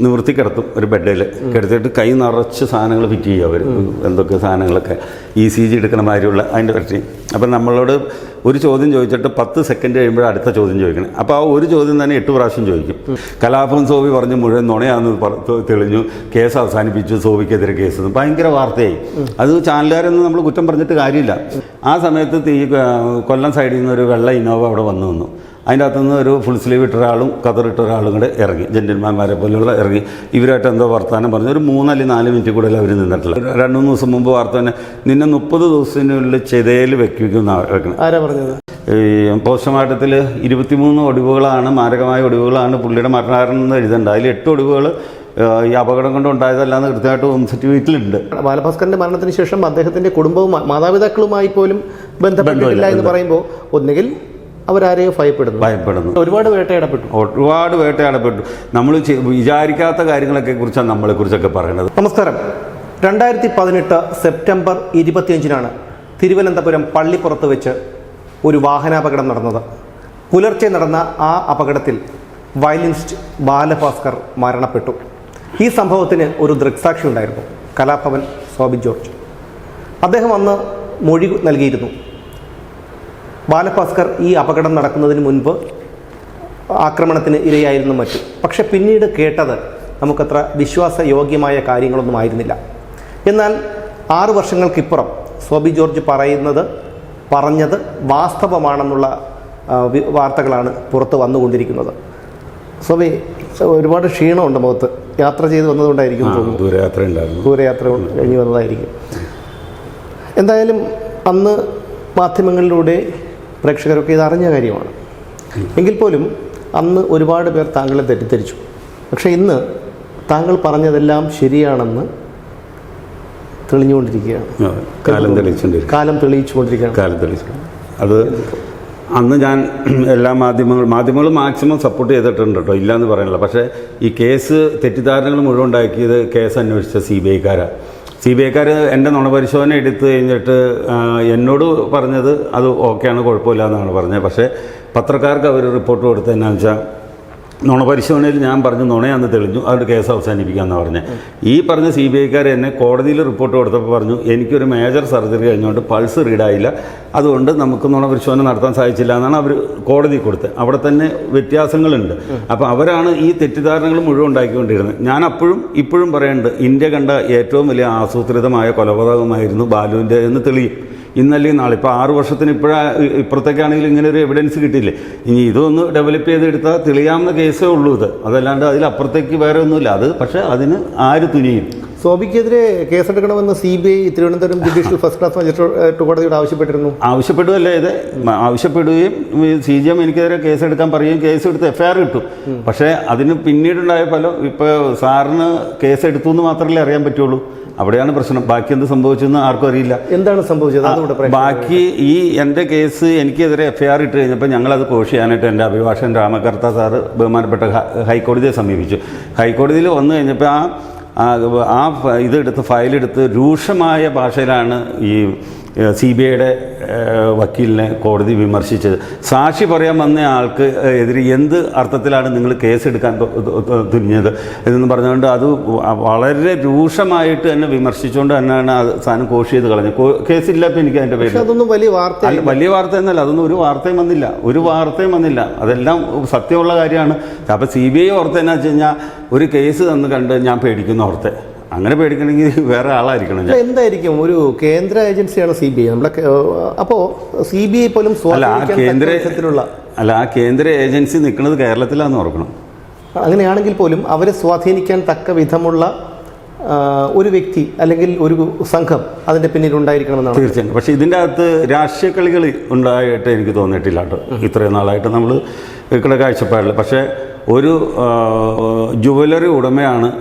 നിവൃത്തി കിടത്തും ഒരു ബെഡിൽ കിടത്തിയിട്ട് കൈ നിറച്ച് സാധനങ്ങൾ ഫിറ്റ് ചെയ്യും അവർ, എന്തൊക്കെ സാധനങ്ങളൊക്കെ ECG എടുക്കണ മാതിരിയുള്ള അതിൻ്റെ പറ്റി. അപ്പം നമ്മളോട് ഒരു ചോദ്യം ചോദിച്ചിട്ട് 10 സെക്കൻഡ് കഴിയുമ്പോൾ അടുത്ത ചോദ്യം ചോദിക്കണം. അപ്പോൾ ആ ഒരു ചോദ്യം തന്നെ 8 പ്രാവശ്യം ചോദിക്കും. കലാഭവൻ സോബി പറഞ്ഞ് മുഴുവൻ നുണയാണെന്ന് തെളിഞ്ഞു, കേസ് അവസാനിപ്പിച്ചു, സോബിക്കെതിരെ കേസ്, ഭയങ്കര വാർത്തയായി. അത് ചാനലുകാരൊന്നും നമ്മൾ കുറ്റം പറഞ്ഞിട്ട് കാര്യമില്ല. ആ സമയത്ത് ഈ കൊല്ലം സൈഡിൽ നിന്ന് ഒരു വെള്ള ഇന്നോവ അവിടെ വന്നു. അതിൻ്റെ അകത്തുനിന്ന് ഒരു ഫുൾ സ്ലീവ് ഇട്ട ഒരാളും കതറിട്ട ഒരാളും കൂടെ ഇറങ്ങി, ജെന്റിൽമാന്മാരെ പോലെയുള്ള ഇറങ്ങി. ഇവരായിട്ട് എന്തോ വർത്തമാനം പറഞ്ഞു. ഒരു 3 അല്ലെങ്കിൽ 4 മിനിറ്റ് കൂടുതൽ അവർ നിന്നിട്ടില്ല. 2-3 ദിവസം മുമ്പ് വാർത്ത തന്നെ നിന്നെ 30 ദിവസത്തിനുള്ളിൽ ചെതയിൽ വെക്കണം. ആരാ പറഞ്ഞത്? ഈ പോസ്റ്റ്മോർട്ടത്തിൽ 23 ഒടിവുകളാണ്, മാരകമായ ഒടിവുകളാണ് പുള്ളിയുടെ മരണകാരണമെന്ന് എഴുതേണ്ട. അതിൽ 8 ഒടിവുകൾ ഈ അപകടം കൊണ്ട് ഉണ്ടായതല്ലാന്ന് കൃത്യമായിട്ട് ഹോം സർട്ടിഫിക്കറ്റിലുണ്ട്. ബാലഭാസ്കറിന്റെ മരണത്തിന് ശേഷം അദ്ദേഹത്തിന്റെ കുടുംബവും മാതാപിതാക്കളുമായി പോലും ബന്ധപ്പെട്ടിട്ടില്ല എന്ന് പറയുമ്പോൾ ഒന്നുകിൽ അവരാരെയോ ഭയപ്പെടുന്നു. ഒരുപാട് വേട്ടയാടപ്പെട്ടു. നമ്മൾ വിചാരിക്കാത്ത കാര്യങ്ങളൊക്കെ കുറിച്ചാണ് നമ്മളെക്കുറിച്ചൊക്കെ പറയുന്നത്. നമസ്കാരം. 2018 സെപ്റ്റംബർ 25-നാണ് തിരുവനന്തപുരം പള്ളിപ്പുറത്ത് വെച്ച് ഒരു വാഹനാപകടം നടന്നത്. പുലർച്ചെ നടന്ന ആ അപകടത്തിൽ വയലിനിസ്റ്റ് ബാലഭാസ്കർ മരണപ്പെട്ടു. ഈ സംഭവത്തിന് ഒരു ദൃക്സാക്ഷി ഉണ്ടായിരുന്നു, കലാഭവൻ സോബി ജോർജ്. അദ്ദേഹം അന്ന് മൊഴി നൽകിയിരുന്നു. ബാലഭാസ്കർ ഈ അപകടം നടക്കുന്നതിന് മുൻപ് ആക്രമണത്തിന് ഇരയായിരുന്നു മറ്റും. പക്ഷെ പിന്നീട് കേട്ടത് നമുക്കത്ര വിശ്വാസയോഗ്യമായ കാര്യങ്ങളൊന്നും ആയിരുന്നില്ല. എന്നാൽ 6 വർഷങ്ങൾക്കിപ്പുറം സോബി ജോർജ് പറഞ്ഞത് വാസ്തവമാണെന്നുള്ള വാർത്തകളാണ് പുറത്ത് വന്നുകൊണ്ടിരിക്കുന്നത്. സോബി, ഒരുപാട് ക്ഷീണമുണ്ട് മുഖത്ത്. യാത്ര ചെയ്ത് വന്നതുകൊണ്ടായിരിക്കും തോന്നുന്നു. ദൂരയാത്ര കഴിഞ്ഞ് വന്നതായിരിക്കും. എന്തായാലും അന്ന് മാധ്യമങ്ങളിലൂടെ പ്രേക്ഷകരൊക്കെ ഇത് അറിഞ്ഞ കാര്യമാണ്. എങ്കിൽ പോലും അന്ന് ഒരുപാട് പേർ താങ്കളെ തെറ്റിദ്ധരിച്ചു. പക്ഷേ ഇന്ന് താങ്കൾ പറഞ്ഞതെല്ലാം ശരിയാണെന്ന് തെളിഞ്ഞുകൊണ്ടിരിക്കുകയാണ്. കാലം തെളിയിച്ചുകൊണ്ടിരിക്കുകയാണ്. അത് അന്ന് ഞാൻ എല്ലാ മാധ്യമങ്ങളും മാക്സിമം സപ്പോർട്ട് ചെയ്തിട്ടുണ്ട് കേട്ടോ, ഇല്ലയെന്ന് പറയണില്ല. പക്ഷേ ഈ കേസ് തെറ്റിദ്ധാരണകൾ മുഴുവൻ ഉണ്ടാക്കിയത് കേസ് അന്വേഷിച്ച CBI-ക്കാർ എൻ്റെ നുണപരിശോധന എടുത്തു കഴിഞ്ഞിട്ട് എന്നോട് പറഞ്ഞത് അത് ഓക്കെയാണ്, കുഴപ്പമില്ല എന്നാണ് പറഞ്ഞത്. പക്ഷേ പത്രക്കാർക്ക് അവർ റിപ്പോർട്ട് കൊടുത്തതെന്നാന്ന് വെച്ചാൽ നുണപരിശോധനയിൽ ഞാൻ പറഞ്ഞു നുണയാന്ന് തെളിഞ്ഞു, അവരുടെ കേസ് അവസാനിപ്പിക്കാമെന്ന് പറഞ്ഞത്. ഈ പറഞ്ഞ CBI-ക്കാർ എന്നെ കോടതിയിൽ റിപ്പോർട്ട് കൊടുത്തപ്പോൾ പറഞ്ഞു എനിക്കൊരു മേജർ സർജറി കഴിഞ്ഞുകൊണ്ട് പൾസ് റീഡായില്ല, അതുകൊണ്ട് നമുക്ക് നുണപരിശോധന നടത്താൻ സാധിച്ചില്ല എന്നാണ് അവർ കോടതി കൊടുത്തത്. അവിടെ തന്നെ വ്യത്യാസങ്ങളുണ്ട്. അപ്പോൾ അവരാണ് ഈ തെറ്റിദ്ധാരണകൾ മുഴുവൻ ഉണ്ടാക്കിക്കൊണ്ടിരുന്നത്. ഞാൻ ഇപ്പോഴും പറയുന്നുണ്ട്, ഇന്ത്യ കണ്ട ഏറ്റവും വലിയ ആസൂത്രിതമായ കൊലപാതകമായിരുന്നു ബാലുവിൻ്റെ എന്ന് തെളിയും. ഇന്നല്ലെങ്കിൽ നാളെ. ഇപ്പോൾ 6 വർഷത്തിന് ഇപ്പുറത്തേക്കാണെങ്കിലും ഇങ്ങനെ ഒരു എവിഡൻസ് കിട്ടിയില്ലേ. ഇനി ഇതൊന്ന് ഡെവലപ്പ് ചെയ്തെടുത്താൽ തെളിയാവുന്ന കേസേ ഉള്ളൂ ഇത്, അതല്ലാണ്ട് അതിലപ്പുറത്തേക്ക് വേറെ ഒന്നുമില്ല. അത് പക്ഷേ അതിന് ആര് തുനിയും. സോബിക്കെതിരെ കേസെടുക്കണമെന്ന് CBI Thiruvananthapuram judicial first class magistrate കോടതിയോട് ആവശ്യപ്പെടുകയല്ലേ ഇത്. ആവശ്യപ്പെടുകയും CJM എനിക്കെതിരെ കേസെടുക്കാൻ പറയുകയും കേസെടുത്ത് FIR കിട്ടും. പക്ഷേ അതിന് പിന്നീടുണ്ടായ ഫലം ഇപ്പോൾ സാറിന് കേസെടുത്തു എന്ന് മാത്രമല്ലേ അറിയാൻ പറ്റുള്ളൂ. അവിടെയാണ് പ്രശ്നം. ബാക്കി എന്ത് സംഭവിച്ചെന്ന് ആർക്കും അറിയില്ല. എന്താണ് സംഭവിച്ചത്? ബാക്കി ഈ എൻ്റെ കേസ് എനിക്കെതിരെ FIR ഇട്ട് കഴിഞ്ഞപ്പോൾ ഞങ്ങളത് കോഷ് ചെയ്യാനായിട്ട് എൻ്റെ അഭിഭാഷകൻ രാമകർത്ത സാറ് ബഹുമാനപ്പെട്ട ഹൈക്കോടതിയെ സമീപിച്ചു. ഹൈക്കോടതിയിൽ വന്നു കഴിഞ്ഞപ്പോൾ ഇതെടുത്ത് ഫയലെടുത്ത് രൂക്ഷമായ ഭാഷയിലാണ് ഈ CBI-യുടെ വക്കീലിനെ കോടതി വിമർശിച്ചത്. സാക്ഷി പറയാൻ വന്ന ആൾക്ക് എതിരെ എന്ത് അർത്ഥത്തിലാണ് നിങ്ങൾ കേസെടുക്കാൻ തുനിഞ്ഞത് എന്ന് പറഞ്ഞുകൊണ്ട് അത് വളരെ രൂക്ഷമായിട്ട് തന്നെ വിമർശിച്ചുകൊണ്ട് തന്നെയാണ് സാധനം കോഷ് ചെയ്ത് കളഞ്ഞത്. കേസില്ല. ഇപ്പം എനിക്ക് അതിൻ്റെ പേര് അതൊന്നും വലിയ വാർത്ത എന്നല്ല, അതൊന്നും ഒരു വാർത്തയും വന്നില്ല. അതെല്ലാം സത്യമുള്ള കാര്യമാണ്. അപ്പം CBI ഓർത്തെന്നു വെച്ച് കഴിഞ്ഞാൽ ഒരു കേസ് തന്ന് കണ്ട് ഞാൻ പേടിക്കുന്ന ഓർത്തെ. അങ്ങനെ പേടിക്കണമെങ്കിൽ വേറെ ആളായിരിക്കണം. എന്തായിരിക്കും? ഒരു കേന്ദ്ര ഏജൻസിയാണ് CBI. അപ്പോൾ CBI പോലും ആ കേന്ദ്ര ഏജൻസി നിൽക്കുന്നത് കേരളത്തിലാണെന്ന് ഓർക്കണം. അങ്ങനെയാണെങ്കിൽ പോലും അവരെ സ്വാധീനിക്കാൻ തക്ക വിധമുള്ള ഒരു വ്യക്തി അല്ലെങ്കിൽ ഒരു സംഘം അതിൻ്റെ പിന്നിൽ ഉണ്ടായിരിക്കണമെന്നാണ് തീർച്ചയായും. പക്ഷേ ഇതിൻ്റെ അകത്ത് രാഷ്ട്രീയ കളികൾ ഉണ്ടായിട്ട് എനിക്ക് തോന്നിയിട്ടില്ല കേട്ടോ, ഇത്രയും നാളായിട്ട് നമ്മൾ ഇവിടെ കാഴ്ചപ്പാടില്ല. പക്ഷേ ഒരു ജുവലറി ഉടമയാണ്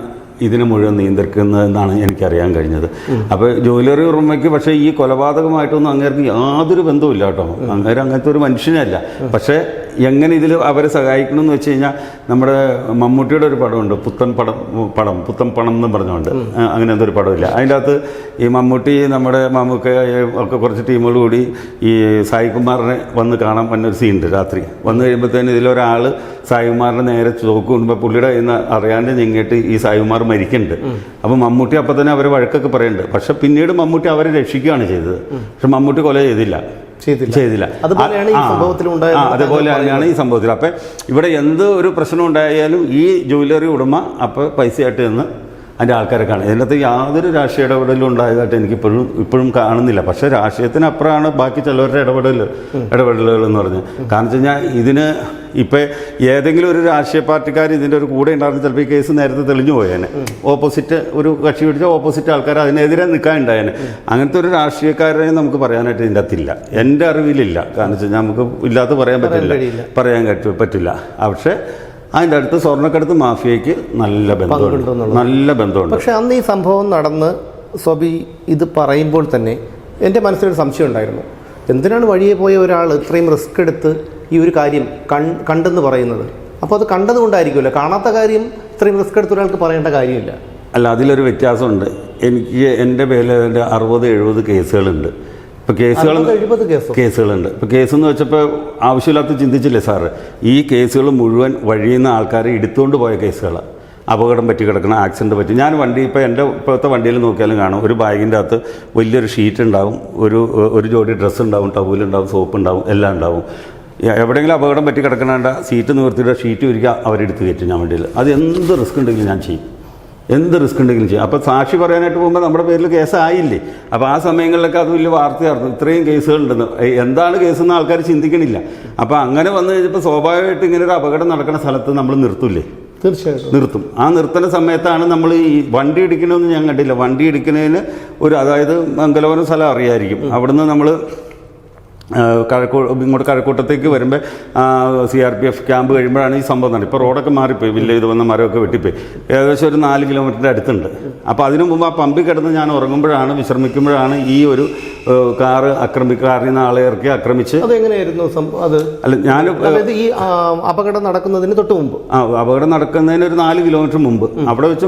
ഇതിനെ മുഴുവൻ നിയന്ത്രിക്കുന്നതെന്നാണ് എനിക്കറിയാൻ കഴിഞ്ഞത്. അപ്പോൾ ജ്വല്ലറി ഉടമയ്ക്ക് പക്ഷേ ഈ കൊലപാതകമായിട്ടൊന്നും അങ്ങേർക്ക് യാതൊരു ബന്ധവുമില്ല കേട്ടോ. അങ്ങനത്തെ ഒരു മനുഷ്യനല്ല. പക്ഷേ എങ്ങനെ ഇതിൽ അവരെ സഹായിക്കണമെന്ന് വെച്ച് കഴിഞ്ഞാൽ നമ്മുടെ മമ്മൂട്ടിയുടെ ഒരു പടമുണ്ട്, പുത്തൻ പണം എന്ന് പറഞ്ഞുകൊണ്ട്, അങ്ങനെ എന്തൊരു പടമില്ല. അതിൻ്റെ അകത്ത് ഈ മമ്മൂട്ടി നമ്മുടെ മമ്മൂക്ക ഒക്കെ കുറച്ച് ടീമുകൾ കൂടി ഈ സായികുമാറിനെ വന്ന് കാണാൻ വന്നൊരു സീനുണ്ട്. രാത്രി വന്നു കഴിയുമ്പോഴത്തേന് ഇതിലൊരാൾ സായികുമാറിനെ നേരെ ചോക്ക് കൊണ്ടുമ്പോൾ പുള്ളിയുടെ ഇന്ന് അറിയാണ്ട് ഞെങ്ങിയിട്ട് ഈ സായികുമാർ മരിക്കുന്നുണ്ട്. അപ്പോൾ മമ്മൂട്ടി അപ്പം തന്നെ അവരെ വഴക്കൊക്കെ പറയുന്നുണ്ട്. പക്ഷെ പിന്നീട് മമ്മൂട്ടി അവരെ രക്ഷിക്കുകയാണ് ചെയ്തത്. പക്ഷെ മമ്മൂട്ടി കൊല ചെയ്തില്ല. അതുപോലെയാണ് ഈ സംഭവത്തിൽ. അപ്പം ഇവിടെ എന്ത് ഒരു പ്രശ്നം ഉണ്ടായാലും ഈ ജ്വല്ലറി ഉടമ അപ്പോൾ പൈസയായിട്ട് നിന്ന് അതിൻ്റെ ആൾക്കാരെ കാണും. ഇതിനകത്ത് യാതൊരു രാഷ്ട്രീയ ഇടപെടലും ഉണ്ടായതായിട്ട് എനിക്ക് ഇപ്പോഴും കാണുന്നില്ല. പക്ഷേ രാഷ്ട്രീയത്തിനപ്പുറമാണ് ബാക്കി ചിലവരുടെ ഇടപെടലുകൾ എന്ന് പറഞ്ഞത്. കാരണം വെച്ച് കഴിഞ്ഞാൽ ഇതിന് ഇപ്പം ഏതെങ്കിലും ഒരു രാഷ്ട്രീയ പാർട്ടിക്കാർ ഇതിൻ്റെ ഒരു കൂടെ ഉണ്ടായിരുന്നു, ചിലപ്പോൾ ഈ കേസ് നേരത്തെ തെളിഞ്ഞു പോയേനെ. ഓപ്പോസിറ്റ് ഒരു കക്ഷി പിടിച്ച ഓപ്പോസിറ്റ് ആൾക്കാർ അതിനെതിരെ നിൽക്കാനുണ്ടായേനെ. അങ്ങനത്തെ ഒരു രാഷ്ട്രീയക്കാരെ നമുക്ക് പറയാനായിട്ട് ഇതിൻ്റെ അകത്തില്ല, എൻ്റെ അറിവിലില്ല. കാരണം വെച്ച് കഴിഞ്ഞാൽ നമുക്ക് ഇല്ലാത്ത പറയാൻ പറ്റില്ല. പക്ഷേ അതിൻ്റെ അടുത്ത് സ്വർണ്ണക്കടത്ത് മാഫിയയ്ക്ക് നല്ല ബന്ധമുണ്ട്. പക്ഷെ അന്ന് ഈ സംഭവം നടന്ന് സ്വബി ഇത് പറയുമ്പോൾ തന്നെ എൻ്റെ മനസ്സിലൊരു സംശയം ഉണ്ടായിരുന്നു. എന്തിനാണ് വഴിയെ പോയ ഒരാൾ ഇത്രയും റിസ്ക് എടുത്ത് ഈ ഒരു കാര്യം കണ്ടെന്ന് പറയുന്നത്? അപ്പോൾ അത് കണ്ടതുകൊണ്ടായിരിക്കുമല്ലോ. കാണാത്ത കാര്യം ഇത്രയും റിസ്ക് എടുത്ത് ഒരാൾക്ക് പറയേണ്ട കാര്യമില്ല. അല്ല, അതിലൊരു വ്യത്യാസമുണ്ട്. എൻ്റെ പേരിൽ 60-70 കേസുകളുണ്ട്. ഇപ്പോൾ കേസുകളുണ്ട്. ഇപ്പോൾ കേസെന്ന് വെച്ചപ്പോൾ ആവശ്യമില്ലാത്ത ചിന്തിച്ചില്ലേ സാറ്? ഈ കേസുകൾ മുഴുവൻ വഴിയുന്ന ആൾക്കാരെ എടുത്തുകൊണ്ട് പോയ കേസുകളാണ്. അപകടം പറ്റി കിടക്കണം, ആക്സിഡൻറ്റ് പറ്റി. ഞാൻ ഇപ്പോൾ എൻ്റെ ഇപ്പോഴത്തെ വണ്ടിയിൽ നോക്കിയാലും കാണും, ഒരു ബാഗിൻ്റെ അകത്ത് വലിയൊരു ഷീറ്റ് ഉണ്ടാവും, ഒരു ജോഡി ഡ്രസ്സ് ഉണ്ടാവും, ടവലുണ്ടാവും, സോപ്പ് ഉണ്ടാവും, എല്ലാം ഉണ്ടാവും. എവിടെയെങ്കിലും അപകടം പറ്റി കിടക്കണേണ്ട സീറ്റ് നിവർത്തിയിട്ട് ഷീറ്റ് ഒരിക്കൽ അവരെടുത്ത് കയറ്റും ഞാൻ വണ്ടിയിൽ. അത് എന്ത് റിസ്ക് ഉണ്ടെങ്കിലും ഞാൻ ചെയ്യും. അപ്പോൾ സാക്ഷി പറയാനായിട്ട് പോകുമ്പോൾ നമ്മുടെ പേരിൽ കേസായില്ലേ? അപ്പോൾ ആ സമയങ്ങളിലൊക്കെ അത് വലിയ വാർത്തയായിരുന്നു, ഇത്രയും കേസുകളുണ്ടെന്ന്. എന്താണ് കേസെന്ന് ആൾക്കാർ ചിന്തിക്കണില്ല. അപ്പോൾ അങ്ങനെ വന്നു കഴിഞ്ഞപ്പോൾ സ്വാഭാവികമായിട്ട് ഇങ്ങനെ ഒരു അപകടം നടക്കുന്ന സ്ഥലത്ത് നമ്മൾ നിർത്തൂലേ? തീർച്ചയായിട്ടും നിർത്തും. ആ നിർത്തുന്ന സമയത്താണ് നമ്മൾ ഈ വണ്ടി ഇടിക്കണമെന്ന് ഞാൻ കണ്ടില്ല. വണ്ടി ഇടിക്കുന്നതിന് അതായത് മംഗലപുരം സ്ഥലം അറിയായിരിക്കും. അവിടുന്ന് നമ്മൾ ഇങ്ങോട്ട് കഴക്കൂട്ടത്തേക്ക് വരുമ്പോൾ CRPF ക്യാമ്പ് കഴിയുമ്പോഴാണ് ഈ സംഭവം നടന്നത്. ഇപ്പോൾ റോഡൊക്കെ മാറിപ്പോയി, വില്ലേജ് വന്ന മരമൊക്കെ വെട്ടിപ്പോയി. ഏകദേശം ഒരു 4 കിലോമീറ്ററിൻ്റെ അടുത്തുണ്ട്. അപ്പോൾ അതിനു മുമ്പ് ആ പമ്പിൽ കിടന്ന് ഞാൻ ഉറങ്ങുമ്പോഴാണ്, വിശ്രമിക്കുമ്പോഴാണ് ഈ ഒരു കാറിൽ നിന്ന് ആളെ ഇറക്കി ആക്രമിച്ച്. അതെങ്ങനെയായിരുന്നു അത്? അല്ല, ഞാൻ ഈ അപകടം നടക്കുന്നതിന് തൊട്ട് മുമ്പ്, അപകടം നടക്കുന്നതിന് ഒരു 4 കിലോമീറ്റർ മുമ്പ് അവിടെ വെച്ച്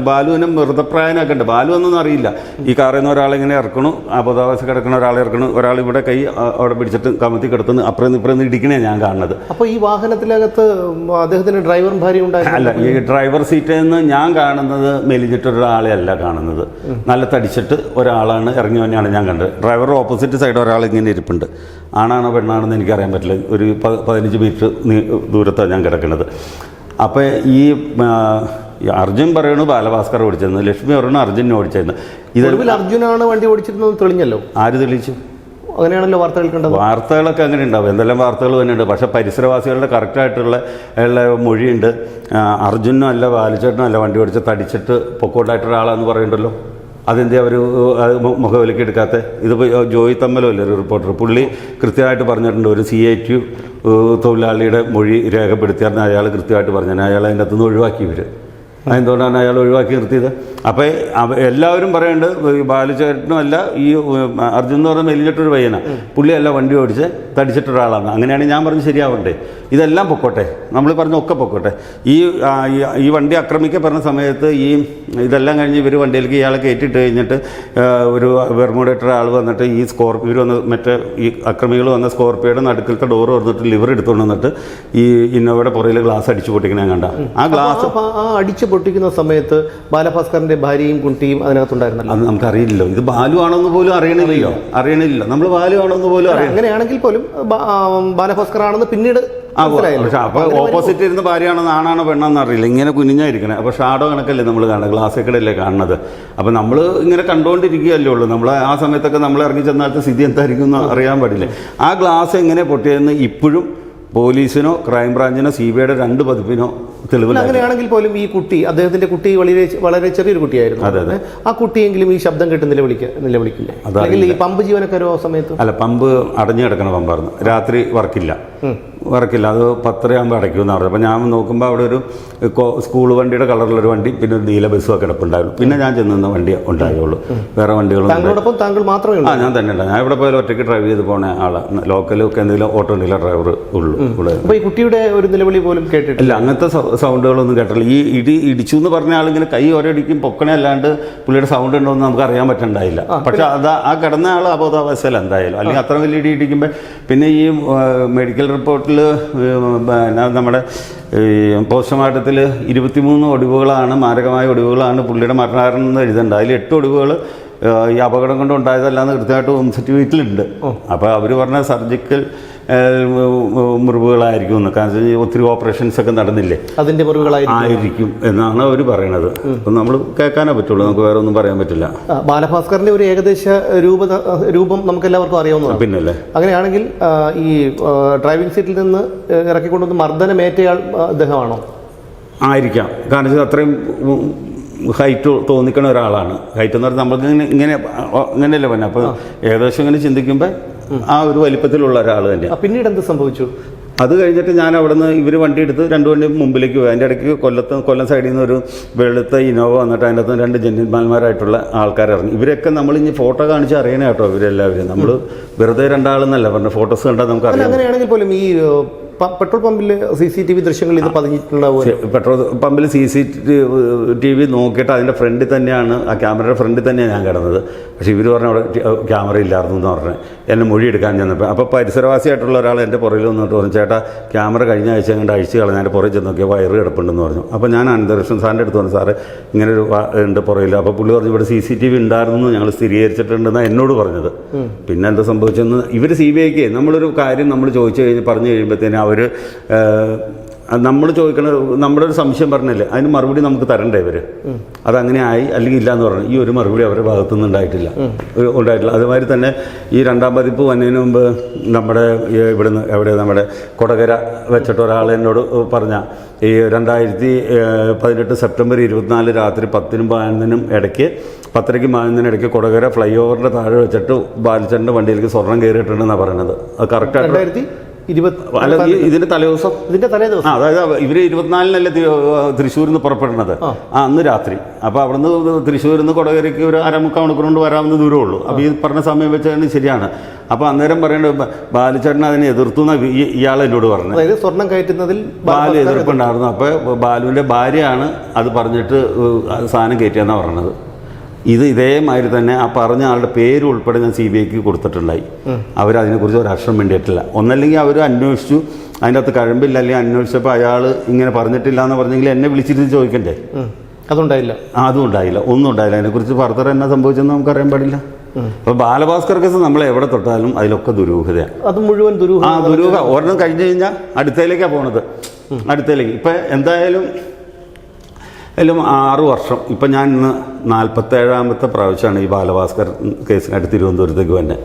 ബാലുവിനെ മൃതപ്രായനൊക്കെ ഉണ്ട്. ബാലു എന്നൊന്നും അറിയില്ല. ഈ കാറിൽ നിന്ന് ഒരാളെ ഇങ്ങനെ ഇറക്കണു, അബോധാവസ്ഥ കിടക്കണ ഒരാളെ ഇറക്കണു, ഒരാൾ ഇവിടെ കൈ അവിടെ പിടിച്ചിട്ട് കമത്തി കിടത്തുന്നു, അപ്പുറം ഇടിക്കണേ ഞാൻ കാണുന്നത്. അപ്പോൾ ഈ വാഹനത്തിനകത്ത് അദ്ദേഹത്തിന് ഡ്രൈവറും ഭാര്യ ഉണ്ടായിരുന്നു? അല്ല, ഈ ഡ്രൈവർ സീറ്റിൽ നിന്ന് ഞാൻ കാണുന്നത് മെലിഞ്ഞിട്ടൊരാളെ അല്ല കാണുന്നത്, നല്ല തടിച്ചിട്ട് ഒരാളാണ് ഇറങ്ങി തന്നെയാണ് ഞാൻ കണ്ടത്. ഡ്രൈവർ ഓപ്പോസിറ്റ് സൈഡ് ഒരാൾ ഇങ്ങനെ ഇരിപ്പുണ്ട്. ആണാണോ പെണ്ണാണെന്ന് എനിക്കറിയാൻ പറ്റില്ല. ഒരു 15 മീറ്റർ ദൂരത്താണ് ഞാൻ കിടക്കുന്നത്. അപ്പോൾ ഈ അർജുൻ പറയണു ബാലഭാസ്കർ ഓടിച്ചതെന്ന്, ലക്ഷ്മി പറയണു അർജുനെ ഓടിച്ചതെന്ന്. ഇതിൽ അർജുനാണ് വണ്ടി ഓടിച്ചിരുന്നത് തെളിഞ്ഞല്ലോ. ആര് തെളിയിച്ചു? അങ്ങനെയാണല്ലോ വാർത്തകൾ കണ്ടത്. വാർത്തകളൊക്കെ അങ്ങനെ ഉണ്ടാവും, എന്തെല്ലാം വാർത്തകൾ തന്നെയുണ്ട്. പക്ഷേ പരിസരവാസികളുടെ കറക്റ്റായിട്ടുള്ള മൊഴിയുണ്ട്. അർജുനും അല്ല ബാലുചേട്ടനും അല്ല വണ്ടി ഓടിച്ച് തടിച്ചിട്ട് പൊക്കോട്ടായിട്ടുള്ള ആളാന്ന് പറയുന്നുണ്ടല്ലോ. അതെന്താ അവർ മുഖവിലയ്ക്ക് എടുക്കാത്ത? ഇതിപ്പോൾ ജോയി തമ്മലോ അല്ലേ ഒരു റിപ്പോർട്ടർ, പുള്ളി കൃത്യമായിട്ട് പറഞ്ഞിട്ടുണ്ട്. ഒരു CITU തൊഴിലാളിയുടെ മൊഴി രേഖപ്പെടുത്തിയായിരുന്നു, അയാൾ കൃത്യമായിട്ട് പറഞ്ഞു. അയാൾ അതിൻ്റെ അകത്തുനിന്ന് ഒഴിവാക്കി ഇവർ. അതെന്തുകൊണ്ടാണ് അയാൾ ഒഴിവാക്കി നിർത്തിയത്? അപ്പോൾ എല്ലാവരും പറയുന്നുണ്ട് ബാലുചേട്ടനും അല്ല, ഈ അർജുൻ എന്ന് പറഞ്ഞാൽ മെലിഞ്ഞിട്ടൊരു പയ്യനാണ്, പുള്ളിയല്ല വണ്ടി ഓടിച്ച് തടിച്ചിട്ടൊരാളാണ്. അങ്ങനെയാണെങ്കിൽ ഞാൻ പറഞ്ഞ് ശരിയാവണ്ടേ? ഇതെല്ലാം പൊക്കോട്ടെ, നമ്മൾ പറഞ്ഞ ഒക്കെ പൊക്കോട്ടെ. ഈ വണ്ടി ആക്രമിക്കപ്പെടുന്ന സമയത്ത് ഇതെല്ലാം കഴിഞ്ഞ് ഇവർ വണ്ടിയിലേക്ക് ഇയാളെ കയറ്റിയിട്ട് കഴിഞ്ഞിട്ട് ഒരു വെർമോഡേറ്റർ ആൾ വന്നിട്ട് ഈ സ്കോർപ്പിയോ ഈ അക്രമികൾ വന്ന സ്കോർപ്പിയോയുടെ നടുക്കിലത്തെ ഡോർ തുറന്നിട്ട് ലിവർ എടുത്തുകൊണ്ട് വന്നിട്ട് ഈ ഇന്നോവയുടെ പുറയിൽ ഗ്ലാസ് അടിച്ചു പൊട്ടിക്കണ കണ്ട. ആ ഗ്ലാസ് അടിച്ചു പൊട്ടിക്കുന്ന സമയത്ത് ബാലഭാസ്കറിന്റെ ഭാര്യയും കുട്ടിയും അതിനകത്തുണ്ടായിരുന്നല്ലോ. അത് നമുക്കറിയില്ലല്ലോ. ഇത് ബാലു ആണോന്ന് പോലും അറിയണില്ല. നമ്മൾ ബാലു ആണോന്ന് പോലും അറിയാം. അങ്ങനെയാണെങ്കിൽ പോലും ബാലഭാസ്കർ ആണെന്ന് പിന്നീട്. പക്ഷെ അപ്പോൾ ഓപ്പോസിറ്റ് ഇരുന്ന് ഭാര്യയാണെന്ന്, ആണാണോ പെണ്ണാന്ന് അറിയില്ല. ഇങ്ങനെ കുനിഞ്ഞായിരിക്കണേ. അപ്പോൾ ഷാഡോ കണക്കല്ലേ നമ്മൾ കാണുന്നത്, ഗ്ലാസ്സൊക്കെയല്ലേ കാണുന്നത്. അപ്പോൾ നമ്മൾ ഇങ്ങനെ കണ്ടുകൊണ്ടിരിക്കുകയല്ലേ ഉള്ളൂ. നമ്മൾ ആ സമയത്തൊക്കെ നമ്മൾ ഇറങ്ങി ചെന്നാലത്തെ സ്ഥിതി എന്തായിരിക്കും എന്ന് അറിയാൻ പാടില്ലേ. ആ ഗ്ലാസ് എങ്ങനെ പൊട്ടിയതെന്ന് ഇപ്പോഴും പോലീസിനോ ക്രൈംബ്രാഞ്ചിനോ CBIയുടെ 2 പതിപ്പിനോ തെളിവില്ല. അങ്ങനെയാണെങ്കിൽ പോലും ഈ കുട്ടി, അദ്ദേഹത്തിന്റെ കുട്ടി വളരെ ചെറിയൊരു കുട്ടിയായിരുന്നു. ആ കുട്ടിയെങ്കിലും ഈ ശബ്ദം കേട്ട് നിലവിളിക്കില്ലേ? അല്ലെങ്കിൽ ഈ പമ്പ് ജീവനക്കാരോ സമയത്ത്? അല്ല, പമ്പ് അടഞ്ഞു കിടക്കണ പമ്പായിരുന്നു, രാത്രി വർക്കില്ല. വർക്കില്ല, അത് 10:30 അടയ്ക്കുമെന്ന് പറഞ്ഞു. അപ്പോൾ ഞാൻ നോക്കുമ്പോൾ അവിടെ ഒരു സ്കൂൾ വണ്ടിയുടെ കളറിലൊരു വണ്ടി പിന്നെ ഒരു നീല ബസ്സും കിടപ്പുണ്ടായിരുന്നു. പിന്നെ ഞാൻ ചെന്ന വണ്ടി ഉണ്ടായുള്ളൂ, വേറെ വണ്ടികളൊന്നും. താങ്കൾ മാത്രമേ ഉള്ളൂ? ഞാൻ തന്നെ ഉണ്ടായി. ഞാൻ ഇവിടെ പോയാലും ഒറ്റയ്ക്ക് ഡ്രൈവ് ചെയ്ത് പോണ ആളാണ്. ലോക്കലൊക്കെ എന്തെങ്കിലും ഓട്ടോ ഉണ്ടെങ്കിൽ ഡ്രൈവർ ഉള്ളൂ ഇവിടെ. അപ്പോൾ ഈ കുട്ടിയുടെ ഒരു നിലവിളി പോലും കേട്ടിട്ടില്ല? അങ്ങനത്തെ സൗണ്ടുകളൊന്നും കേട്ടില്ല. ഈ ഇടിച്ചു എന്ന് പറഞ്ഞ ആളിങ്ങനെ കൈ ഒരടിക്കും പൊക്കണേ അല്ലാണ്ട് പുള്ളിയുടെ സൗണ്ട് ഉണ്ടോ എന്ന് നമുക്ക് അറിയാൻ പറ്റുന്നുണ്ടായില്ല. പക്ഷെ അത് ആ കിടന്ന ആൾ അബോധാവസ്ഥയിൽ എന്തായാലും, അല്ലെങ്കിൽ അത്ര വലിയ ഇടി ഇടിക്കുമ്പോൾ. പിന്നെ ഈ മെഡിക്കൽ റിപ്പോർട്ടിൽ നമ്മുടെ പോസ്റ്റ്മോർട്ടത്തിൽ 23 ഒടിവുകളാണ്, മാരകമായ ഒടിവുകളാണ് പുള്ളിയുടെ മരണകാരണം എന്ന് എഴുതേണ്ടത്. അതിൽ 8 ഒടിവുകൾ ഈ അപകടം കൊണ്ട് ഉണ്ടായതല്ലാന്ന് കൃത്യമായിട്ട് ഹോം സർട്ടിഫിക്കറ്റിലുണ്ട്. അപ്പോൾ അവർ പറഞ്ഞ സർജിക്കൽ മുറിവുകളായിരിക്കും എന്ന്. കാരണം ഒത്തിരി ഓപ്പറേഷൻസ് ഒക്കെ നടന്നില്ലേ, അതിൻ്റെ മുറിവുകളായിരിക്കും എന്നാണ് അവർ പറയണത്. അപ്പം നമ്മൾ കേൾക്കാനേ പറ്റുള്ളൂ, നമുക്ക് വേറെ ഒന്നും പറയാൻ പറ്റില്ല. ബാലഭാസ്കറിന്റെ ഒരു ഏകദേശ രൂപം നമുക്ക് എല്ലാവർക്കും അറിയാവുന്നതാണ്. പിന്നല്ലേ, അങ്ങനെയാണെങ്കിൽ ഈ ഡ്രൈവിംഗ് സീറ്റിൽ നിന്ന് ഇറക്കിക്കൊണ്ടുവന്ന് മർദ്ദനമേറ്റയാൾ അദ്ദേഹമാണോ? ആയിരിക്കാം. കാരണം അത്രയും ഹൈറ്റ് തോന്നിക്കണ ഒരാളാണ്. ഹൈറ്റ് എന്ന് പറഞ്ഞാൽ നമ്മൾക്ക് ഇങ്ങനെയല്ലേ പറഞ്ഞത്. അപ്പോൾ ഏകദേശം ഇങ്ങനെ ചിന്തിക്കുമ്പോൾ ആ ഒരു വലിപ്പത്തിലുള്ള ഒരാൾ തന്നെ. പിന്നീട് എന്ത് സംഭവിച്ചു? അത് കഴിഞ്ഞിട്ട് ഞാൻ അവിടെ നിന്ന് ഇവർ വണ്ടി എടുത്ത് 2 വണ്ടി മുമ്പിലേക്ക് പോയി. അതിൻ്റെ ഇടയ്ക്ക് കൊല്ലം സൈഡിൽ നിന്ന് ഒരു വെളുത്ത ഇനോവ വന്നിട്ട് അതിൻ്റെ അകത്ത് 2 ജെന്റിൽമാന്മാരായിട്ടുള്ള ആൾക്കാർ ഇറങ്ങി. ഇവരൊക്കെ നമ്മളിഞ്ഞ് ഫോട്ടോ കാണിച്ച് അറിയണേ കേട്ടോ. ഇവരെല്ലാവരും നമ്മൾ വെറുതെ 2 ആളെന്നല്ല പറഞ്ഞ, ഫോട്ടോസ് കണ്ടാൽ നമുക്ക് അറിയാം. അങ്ങനെയാണെങ്കിൽ പോലും ഈ പെട്രോൾ പമ്പിൽ CCTV ദൃശ്യങ്ങൾ ഇത് പതിഞ്ഞിട്ടുണ്ടാവും. പെട്രോൾ പമ്പിൽ CCTV നോക്കിയിട്ട് അതിൻ്റെ ഫ്രണ്ടിൽ തന്നെയാണ്, ആ ക്യാമറയുടെ ഫ്രണ്ടിൽ തന്നെയാണ് ഞാൻ കിടന്നത്. പക്ഷേ ഇവർ പറഞ്ഞ അവിടെ ക്യാമറ ഇല്ലായിരുന്നു എന്ന് പറഞ്ഞത്. എന്നെ മൊഴി എടുക്കാൻ ചെന്നപ്പോൾ അപ്പോൾ പരിസരവാസിയായിട്ടുള്ള ഒരാൾ എൻ്റെ പുറകിൽ വന്നിട്ട് പറഞ്ഞു, ചേട്ടാ ക്യാമറ കഴിഞ്ഞ ആഴ്ച കണ്ട് അഴിച്ച് കളഞ്ഞാൽ എൻ്റെ പുറകിൽ ചെന്ന് നോക്കിയാൽ വയറ് കിടപ്പുണ്ടെന്ന് പറഞ്ഞു. അപ്പോൾ ഞാൻ അനന്തകൃഷ്ണൻ സാറിൻ്റെ അടുത്ത് പറഞ്ഞു, സാറ് ഇങ്ങനെ ഒരു ഉണ്ട് പുറകിൽ. അപ്പോൾ പുള്ളി പറഞ്ഞു ഇവിടെ CCTV ഉണ്ടായിരുന്നു, ഞങ്ങൾ സ്ഥിരീകരിച്ചിട്ടുണ്ടെന്നാണ് എന്നോട് പറഞ്ഞത്. പിന്നെ എന്താ സംഭവിച്ചെന്ന് ഇവർ CBIക്ക് നമ്മളൊരു കാര്യം നമ്മൾ പറഞ്ഞു കഴിയുമ്പോഴത്തേനും അവർ നമ്മൾ ചോദിക്കണ നമ്മുടെ ഒരു സംശയം പറഞ്ഞില്ലേ, അതിന് മറുപടി നമുക്ക് തരണ്ടേ ഇവർ. അതങ്ങനെ ആയി അല്ലെങ്കിൽ ഇല്ല എന്ന് പറഞ്ഞു. ഈ ഒരു മറുപടി അവരുടെ ഭാഗത്തുനിന്ന് ഉണ്ടായിട്ടില്ല. അതുമാതിരി തന്നെ ഈ 2ാം പതിപ്പ് വന്നതിന് മുമ്പ് നമ്മുടെ ഇവിടുന്ന് നമ്മുടെ കൊടകര വെച്ചിട്ട് ഒരാൾ എന്നോട് പറഞ്ഞ ഈ 2018 സെപ്റ്റംബർ 24 രാത്രി 10-നും 11-നും ഇടയ്ക്ക് 10:30-നും 11-നും ഇടയ്ക്ക് കൊടകര ഫ്ലൈ ഓവറിൻ്റെ താഴെ വെച്ചിട്ട് ബാലിച്ചേട്ടൻ്റെ വണ്ടിയിലേക്ക് സ്വർണ്ണം കയറിയിട്ടുണ്ടെന്നാണ് പറയുന്നത്. അത് കറക്റ്റായിട്ട് ഇതിന്റെ തലേദിവസം, അതായത് ഇവര് 24-നല്ലേ തൃശ്ശൂരിൽ നിന്ന് പുറപ്പെടുന്നത്, അന്ന് രാത്രി. അപ്പോൾ അവിടുന്ന് തൃശ്ശൂരിൽ നിന്ന് കൊടകരയ്ക്ക് ഒരു 1/4 മണിക്കൂർ കൊണ്ട് വരാവുന്ന ദൂരമുള്ളൂ. അപ്പോൾ ഈ പറഞ്ഞ സമയം വെച്ചാൽ ശരിയാണ്. അപ്പോൾ അന്നേരം പറയേണ്ടത് ബാലുചേട്ടൻ അതിനെ എതിർത്തു എന്നാണ് ഇയാൾ എന്നോട് പറഞ്ഞത്. അതായത് സ്വർണം കയറ്റുന്നതിൽ ബാലു എതിർപ്പുണ്ടായിരുന്നു. അപ്പോൾ ബാലുവിൻ്റെ ഭാര്യയാണ് അത് പറഞ്ഞിട്ട് സാധനം കയറ്റിയെന്നാണ് പറഞ്ഞത്. ഇതേമാതിരി തന്നെ ആ പറഞ്ഞ ആളുടെ പേര് ഉൾപ്പെടെ ഞാൻ CBIക്ക് കൊടുത്തിട്ടുണ്ടായി. അവരതിനെക്കുറിച്ച് ഒരു അക്ഷരം വേണ്ടിയിട്ടില്ല. ഒന്നല്ലെങ്കിൽ അവർ അന്വേഷിച്ചു, അതിൻ്റെ അകത്ത് കഴമ്പില്ല, അല്ലെങ്കിൽ അന്വേഷിച്ചപ്പോൾ അയാൾ ഇങ്ങനെ പറഞ്ഞിട്ടില്ല എന്ന് പറഞ്ഞെങ്കിൽ എന്നെ വിളിച്ചിട്ട് ചോദിക്കണ്ടേ. അതുണ്ടായില്ല. അതും ഉണ്ടായില്ല, ഒന്നും ഉണ്ടായില്ല. അതിനെക്കുറിച്ച് ഫർദർ എന്നാ സംഭവിച്ചെന്ന് നമുക്കറിയാൻ പാടില്ല. അപ്പോൾ ബാലഭാസ്കർ കേസ് നമ്മൾ എവിടെ തൊട്ടാലും അതിലൊക്കെ ദുരൂഹതയാണ്. അത് മുഴുവൻ ദുരൂഹ. ഒരെണ്ണം കഴിഞ്ഞ് കഴിഞ്ഞാൽ അടുത്തയിലേക്കാണ് പോണത്. അടുത്തയിലേക്ക് ഇപ്പം എന്തായാലും 6 വർഷം. ഇപ്പം ഞാൻ ഇന്ന് 47-ാമത്തെ പ്രാവശ്യമാണ് ഈ ബാലഭാസ്കർ കേസിനായിട്ട് തിരുവനന്തപുരത്തേക്ക് തന്നെ.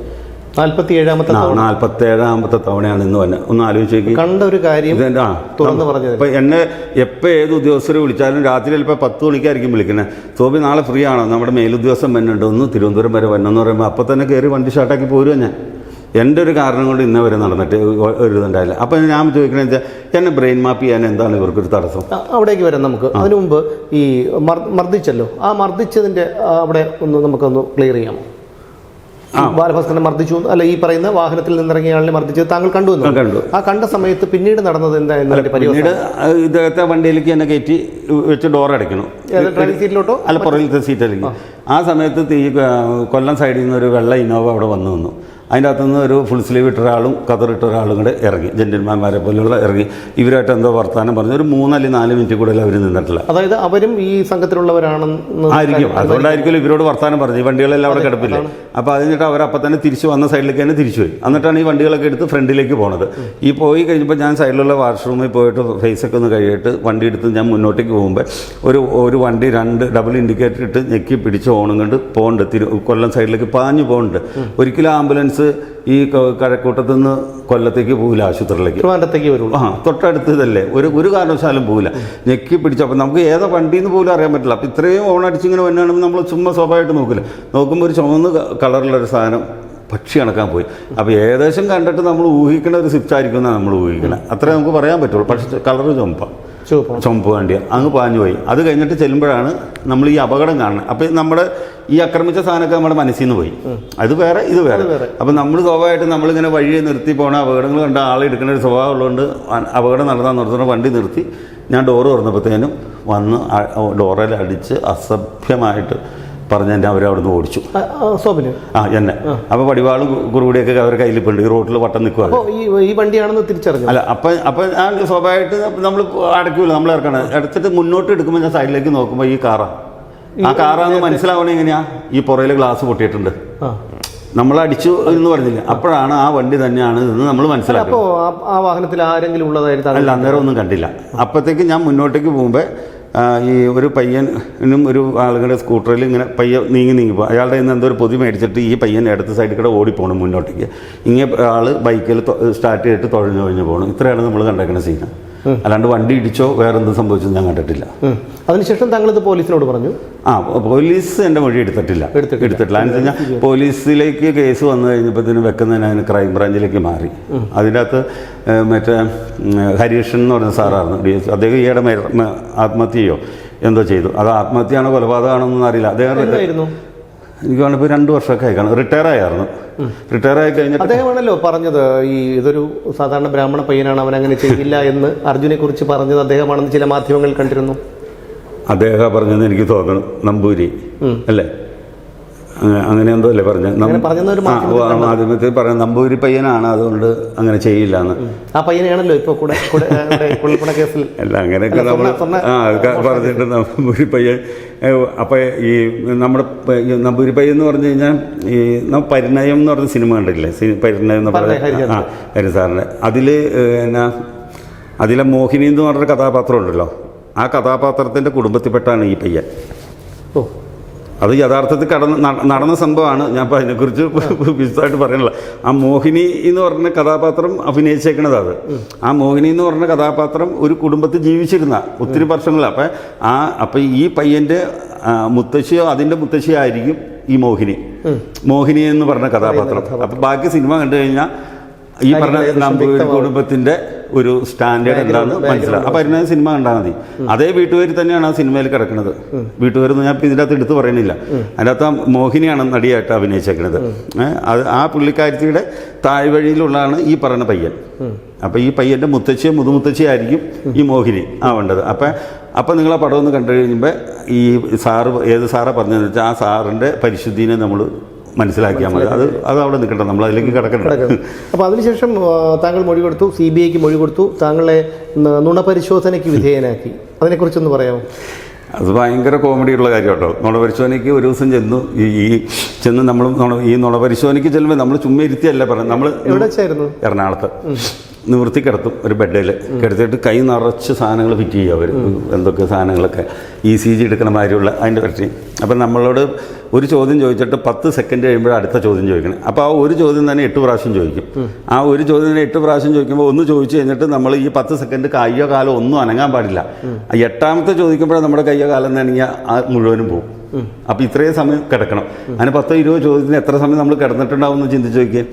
47-ാമത്തെ തവണയാണ് ഇന്ന് തന്നെ. ഒന്ന് ആലോചിച്ച് കണ്ട ഒരു കാര്യം. ഇപ്പം എന്നെ എപ്പോൾ ഏത് ഉദ്യോഗസ്ഥരെ വിളിച്ചാലും രാത്രി ചിലപ്പോൾ 10 മണിക്കായിരിക്കും വിളിക്കുന്നത്. സോബി നാളെ ഫ്രീ ആണോ, നമ്മുടെ മേലുദ്യോഗസ്ഥൻ വന്നുണ്ട്, ഒന്ന് തിരുവനന്തപുരം വരെ വന്നെന്ന് പറയുമ്പോൾ അപ്പം തന്നെ കയറി വണ്ടി ഷാർട്ടാക്കി പോരുക. ഞാൻ എൻ്റെ ഒരു കാരണം കൊണ്ട് ഇന്നേ വരെ നടന്നിട്ട് ഒരു ഇതുണ്ടായില്ല. അപ്പം ഞാൻ ചോദിക്കണമെന്ന് വെച്ചാൽ എന്നെ ബ്രെയിൻ മാപ്പ് ചെയ്യാൻ എന്താണ് ഇവർക്കൊരു തടസ്സം? അവിടേക്ക് വരാം നമുക്ക്. അതിനു മുമ്പ് ഈ മർദ്ദിച്ചല്ലോ, ആ മർദ്ദിച്ചതിൻ്റെ അവിടെ ഒന്ന് നമുക്കൊന്ന് ക്ലിയർ ചെയ്യാമോ? ബാലഭാസ്കറിനെ മർദ്ദിച്ചു അല്ല, ഈ പറയുന്ന വാഹനത്തിൽ നിന്നിറങ്ങിയ ആളിനെ മർദ്ദിച്ചത് താങ്കൾ കണ്ടു? ആ കണ്ട സമയത്ത് പിന്നീട് നടന്നത് എന്തായിരുന്നു? പിന്നീട് ഇദ്ദേഹത്തെ വണ്ടിയിലേക്ക് എന്നെ കയറ്റി വെച്ച് ഡോർ അടയ്ക്കണം. ഡ്രൈവിംഗ് സീറ്റിലോട്ടോ അല്ല, പുറകിലത്തെ സീറ്റിലേക്ക്. ആ സമയത്ത് ഈ കൊല്ലം സൈഡിൽ നിന്ന് ഒരു വെള്ള ഇന്നോവ അവിടെ വന്നു. അതിൻ്റെ അകത്തുനിന്ന് ഒരു ഫുൾ സ്ലീവ് ഇട്ട ഒരാളും കതറിട്ട ഒരാളും കൂടെ ഇറങ്ങി, ജെന്റിൽമാന്മാരെ പോലെയുള്ള ഇറങ്ങി. ഇവരായിട്ട് എന്തോ വർത്താനം പറഞ്ഞു. ഒരു 3 അല്ലെങ്കിൽ 4 മിനിറ്റ് കൂടുതൽ അവർ നിന്നിട്ടില്ല. അതായത് അവരും ഈ സംഘത്തിലുള്ളവരാണെന്ന് ആയിരിക്കും. അതുകൊണ്ടായിരിക്കും ഇവരോട് വർത്താനം പറഞ്ഞു. ഈ വണ്ടികളെല്ലാം അവിടെ കിടപ്പില്ല. അപ്പോൾ അതിനിട്ട് അവരപ്പം തന്നെ തിരിച്ചു വന്ന സൈഡിലേക്ക് തന്നെ തിരിച്ചു പോയി. എന്നിട്ടാണ് ഈ വണ്ടികളൊക്കെ എടുത്ത് ഫ്രണ്ടിലേക്ക് പോണത്. ഈ പോയി കഴിഞ്ഞപ്പോൾ ഞാൻ സൈഡിലുള്ള വാഷ്റൂമിൽ പോയിട്ട് ഫേസൊക്കെ ഒന്ന് കഴിയിട്ട് വണ്ടി എടുത്ത് ഞാൻ മുന്നോട്ടേക്ക് പോകുമ്പോൾ ഒരു വണ്ടി 2 ഡബിൾ ഇൻഡിക്കേറ്റർ ഇട്ട് ഞെക്കി പിടിച്ച് ഓണം കൊണ്ട് പോകുന്നുണ്ട്. കൊല്ലം സൈഡിലേക്ക് പാഞ്ഞു പോകുന്നുണ്ട്. ഒരിക്കലും ആംബുലൻസ് ഈ കഴക്കൂട്ടത്തു നിന്ന് കൊല്ലത്തേക്ക് പോകില്ല, ആശുപത്രിയിലേക്ക് വരുള്ളൂ. തൊട്ടടുത്ത് ഇതല്ലേ, ഒരു കാരണവശാലും പോകില്ല. ഞെക്കി പിടിച്ചപ്പോൾ നമുക്ക് ഏതാ വണ്ടിയെന്ന് പോലും അറിയാൻ പറ്റില്ല. അപ്പോൾ ഇത്രയും ഓണടിച്ചിങ്ങനെ വന്നാണെങ്കിൽ നമ്മൾ ചുമ്മാ സ്വാഭാവികമായിട്ട് നോക്കില്ല. നോക്കുമ്പോൾ ഒരു ചുവന്ന കളറിലൊരു സാധനം പക്ഷി കണക്കാൻ പോയി. അപ്പോൾ ഏകദേശം കണ്ടിട്ട് നമ്മൾ ഊഹിക്കുന്ന ഒരു സ്വിഫ്റ്റ് ആയിരിക്കും എന്നാണ് നമ്മൾ ഊഹിക്കുന്നത്. അത്രേ നമുക്ക് പറയാൻ പറ്റുള്ളൂ. പക്ഷേ കളറ് ചുമപ്പ് വണ്ടിയാണ്. അങ്ങ് പാഞ്ഞു പോയി. അത് കഴിഞ്ഞിട്ട് ചെല്ലുമ്പോഴാണ് നമ്മൾ ഈ അപകടം കാണുന്നത്. അപ്പോൾ നമ്മുടെ ഈ ആക്രമിച്ച സാധനമൊക്കെ നമ്മുടെ മനസ്സിൽ നിന്ന് പോയി. അത് വേറെ ഇത് വേറെ. അപ്പം നമ്മൾ സ്വാഭാവികമായിട്ട് നമ്മളിങ്ങനെ വഴിയെ നിർത്തി പോകണ അപകടങ്ങൾ കണ്ട ആളെ എടുക്കുന്ന ഒരു സ്വഭാവം ഉള്ളതുകൊണ്ട് അപകടം നടത്താൻ നിർത്തുന്ന വണ്ടി നിർത്തി ഞാൻ ഡോറ് തുറന്നപ്പോഴത്തേനും വന്ന് ഡോറിൽ അടിച്ച് അസഭ്യമായിട്ട് പറഞ്ഞ് എന്നെ അവരവിടെ നിന്ന് ഓടിച്ചു. എന്നെ. അപ്പോൾ വടിവാളും കുറുകൂടിയൊക്കെ അവരുടെ കയ്യിലിപ്പുണ്ട്. ഈ റോഡിൽ വട്ടം നിൽക്കുക. ഈ വണ്ടിയാണെന്ന് തിരിച്ചറിഞ്ഞു. അല്ല, അപ്പം ഞാൻ സ്വാഭാവികമായിട്ട് നമ്മൾ അടയ്ക്കൂല, നമ്മൾ ഇറക്കണം. എടുത്തിട്ട് മുന്നോട്ട് എടുക്കുമ്പോൾ ഞാൻ സൈഡിലേക്ക് നോക്കുമ്പോൾ ഈ കാറാണ്. ആ കാറാന്ന് മനസ്സിലാവണേ എങ്ങനെയാ? ഈ പുറയിലെ ഗ്ലാസ് പൊട്ടിയിട്ടുണ്ട്. നമ്മൾ അടിച്ചു എന്ന് പറഞ്ഞില്ല. അപ്പോഴാണ് ആ വണ്ടി തന്നെയാണ് ഇതെന്ന് നമ്മൾ മനസ്സിലാക്കുക. അപ്പോൾ ആ വാഹനത്തിൽ ആരെങ്കിലും ഉള്ളതായിരുന്നു? അല്ല, അന്നേരം ഒന്നും കണ്ടില്ല. അപ്പോഴത്തേക്ക് ഞാൻ മുന്നോട്ടേക്ക് പോകുമ്പോൾ ഈ ഒരു പയ്യനും ഒരു ആളുകളുടെ സ്കൂട്ടറിൽ ഇങ്ങനെ നീങ്ങി പോകും. അയാളുടെ നിന്ന് എന്തോ ഒരു പൊതി മേടിച്ചിട്ട് ഈ പയ്യൻ ഇടത്ത് സൈഡിൽ കൂടെ ഓടിപ്പോകണം മുന്നോട്ടേക്ക്. ഇങ്ങനെ ആൾ ബൈക്കിൽ സ്റ്റാർട്ട് ചെയ്തിട്ട് തുഴഞ്ഞു പോകണം. ഇത്രയാണ് നമ്മൾ കണ്ടേക്കുന്ന സീന്. അല്ലാണ്ട് വണ്ടി ഇടിച്ചോ വേറെ എന്തും സംഭവിച്ചോ ഞാൻ കണ്ടിട്ടില്ല. അതിനുശേഷം താങ്കളിത് പോലീസിനോട് പറഞ്ഞു? പോലീസ് എൻ്റെ മൊഴി എടുത്തിട്ടില്ല. എന്ന് വെച്ചാൽ പോലീസിലേക്ക് കേസ് വന്നു കഴിഞ്ഞപ്പോഴത്തേനും വെക്കുന്നതിന് അതിന് ക്രൈംബ്രാഞ്ചിലേക്ക് മാറി. അതിൻ്റെ അകത്ത് മറ്റേ ഹരീഷൻ എന്ന് പറഞ്ഞ സാറായിരുന്നു DS. അദ്ദേഹം ഈയിടെ ആത്മഹത്യയോ എന്തോ ചെയ്തു. അത് ആത്മഹത്യയാണോ കൊലപാതകമാണോ എന്നൊന്നും അറിയില്ല. അദ്ദേഹം എനിക്ക് ഇപ്പോൾ 2 വർഷമൊക്കെ ആയിക്കാണ്. റിട്ടയർ ആയി കഴിഞ്ഞിട്ട് അദ്ദേഹമാണല്ലോ പറഞ്ഞത് ഇതൊരു സാധാരണ ബ്രാഹ്മണ പയ്യനാണ്, അവൻ അങ്ങനെ ചെയ്യില്ല എന്ന് അർജുനെ കുറിച്ച് പറഞ്ഞത് അദ്ദേഹമാണെന്ന് ചില മാധ്യമങ്ങൾ കണ്ടിരുന്നു. അദ്ദേഹം പറഞ്ഞതെന്ന് എനിക്ക് തോന്നുന്നു. നമ്പൂരി അല്ലേ, അങ്ങനെ എന്തോ അല്ലേ മാധ്യമത്തിൽ പറഞ്ഞ നമ്പൂരി പയ്യനാണ്, അതുകൊണ്ട് അങ്ങനെ ചെയ്യില്ല എന്ന്. ആ പയ്യനാണല്ലോ ഇപ്പോൾ കേസിൽ അല്ല, അങ്ങനെയൊക്കെ നമ്മൾ പറഞ്ഞിട്ട് നമ്പൂരി പയ്യൻ. അപ്പം ഈ നമ്മുടെ നമ്പൂരി പയ്യൻ എന്ന് പറഞ്ഞു കഴിഞ്ഞാൽ ഈ പരിണയം എന്ന് പറഞ്ഞ സിനിമ കണ്ടില്ലേ? പരിണയം എന്ന് പറഞ്ഞ ഹരി സാറിൻ്റെ അതിലെ മോഹിനി എന്ന് പറഞ്ഞൊരു കഥാപാത്രം ഉണ്ടല്ലോ. ആ കഥാപാത്രത്തിൻ്റെ കുടുംബത്തിൽപ്പെട്ടാണ് ഈ പയ്യൻ. അത് യഥാർത്ഥത്തിൽ നടന്ന സംഭവമാണ്. ഞാൻ ഇപ്പോൾ അതിനെക്കുറിച്ച് വിശദമായിട്ട് പറയണില്ല. ആ മോഹിനി എന്ന് പറഞ്ഞ കഥാപാത്രം അഭിനയിച്ചേക്കണത് അത്. ആ മോഹിനി എന്ന് പറഞ്ഞ കഥാപാത്രം ഒരു കുടുംബത്തിൽ ജീവിച്ചിരുന്ന ഒത്തിരി വർഷങ്ങളാണ്. അപ്പം ഈ പയ്യൻ്റെ മുത്തശ്ശിയോ അതിൻ്റെ മുത്തശ്ശിയോ ആയിരിക്കും ഈ മോഹിനി എന്ന് പറഞ്ഞ കഥാപാത്രം. അപ്പം ബാക്കി സിനിമ കണ്ടു കഴിഞ്ഞാൽ ഈ പറഞ്ഞ നമ്പൂരി കുടുംബത്തിൻ്റെ ഒരു സ്റ്റാൻഡേർഡ് എന്താണെന്ന് മനസ്സിലാവും. അപ്പം അതിന് സിനിമ കണ്ടാൽ മതി. അതേ വീട്ടുപേര് തന്നെയാണ് ആ സിനിമയിൽ കിടക്കുന്നത്. വീട്ടുപേരെന്ന് ഞാൻ ഇതിൻ്റെ അകത്ത് എടുത്ത് പറയണില്ല. അതിൻ്റെ അകത്ത് മോഹിനിയാണ് നടിയായിട്ട് അഭിനയിച്ചേക്കുന്നത്. അത് ആ പുള്ളിക്കാരത്തിയുടെ താഴ്വഴിയിലുള്ളതാണ് ഈ പറയുന്ന പയ്യൻ. അപ്പം ഈ പയ്യൻ്റെ മുത്തശ്ശിയോ മുതുമുത്തശ്ശിയായിരിക്കും ഈ മോഹിനി ആവേണ്ടത്. അപ്പം നിങ്ങൾ ആ പടം ഒന്ന് കണ്ടു കഴിയുമ്പോൾ ഈ ഏത് സാറാണ് പറഞ്ഞതെന്ന് വെച്ചാൽ ആ സാറിൻ്റെ പരിശുദ്ധിനെ നമ്മൾ മനസ്സിലാക്കിയാൽ മതി. അത് അവിടെ നിൽക്കട്ടെ, നമ്മൾ അതിലേക്ക് കിടക്കണ്ട. അപ്പോൾ അതിനുശേഷം താങ്കൾ മൊഴി കൊടുത്തു, CBIക്ക് മൊഴി കൊടുത്തു, താങ്കളെ നുണപരിശോധനയ്ക്ക് വിധേയനാക്കി. അതിനെക്കുറിച്ചൊന്ന് പറയാമോ? അത് ഭയങ്കര കോമഡിയുള്ള കാര്യം കേട്ടോ. നുണപരിശോധനയ്ക്ക് ഒരു ദിവസം ചെന്ന് നമ്മൾ ഈ നുണപരിശോധനയ്ക്ക് ചെല്ലുമ്പോൾ നമ്മൾ ചുമ്മാ ഇരുത്തിയല്ല പറയുന്നത്. നമ്മൾ എവിടെ വെച്ചായിരുന്നു? എറണാകുളത്ത്. നിവൃത്തി കിടത്തും ഒരു ബെഡിൽ കിടത്തിയിട്ട് കൈ നിറച്ച് സാധനങ്ങൾ ഫിറ്റ് ചെയ്യും അവർ. എന്തൊക്കെ സാധനങ്ങളൊക്കെ ECG എടുക്കണ മാതിരിയുള്ള അതിൻ്റെ പറ്റി. അപ്പം നമ്മളോട് ഒരു ചോദ്യം ചോദിച്ചിട്ട് 10 സെക്കൻഡ് കഴിയുമ്പോൾ അടുത്ത ചോദ്യം ചോദിക്കണം. അപ്പോൾ ആ ഒരു ചോദ്യം തന്നെ 8 പ്രാവശ്യം ചോദിക്കും. ആ ഒരു ചോദ്യം തന്നെ 8 പ്രാവശ്യം ചോദിക്കുമ്പോൾ ഒന്ന് ചോദിച്ചു കഴിഞ്ഞിട്ട് നമ്മൾ ഈ 10 സെക്കൻഡ് കയ്യോ കാലോ ഒന്നും അനങ്ങാൻ പാടില്ല. 8ാമത്തെ ചോദിക്കുമ്പോഴേ നമ്മുടെ കയ്യോ കാലം നനങ്ങിയ ആ മുഴുവനും പോകും. അപ്പോൾ ഇത്രയും സമയം കിടക്കണം. അതിന് 10-20 ചോദ്യത്തിന് എത്ര സമയം നമ്മൾ കിടന്നിട്ടുണ്ടാവും എന്ന് ചിന്തിച്ച് നോക്കിയേ.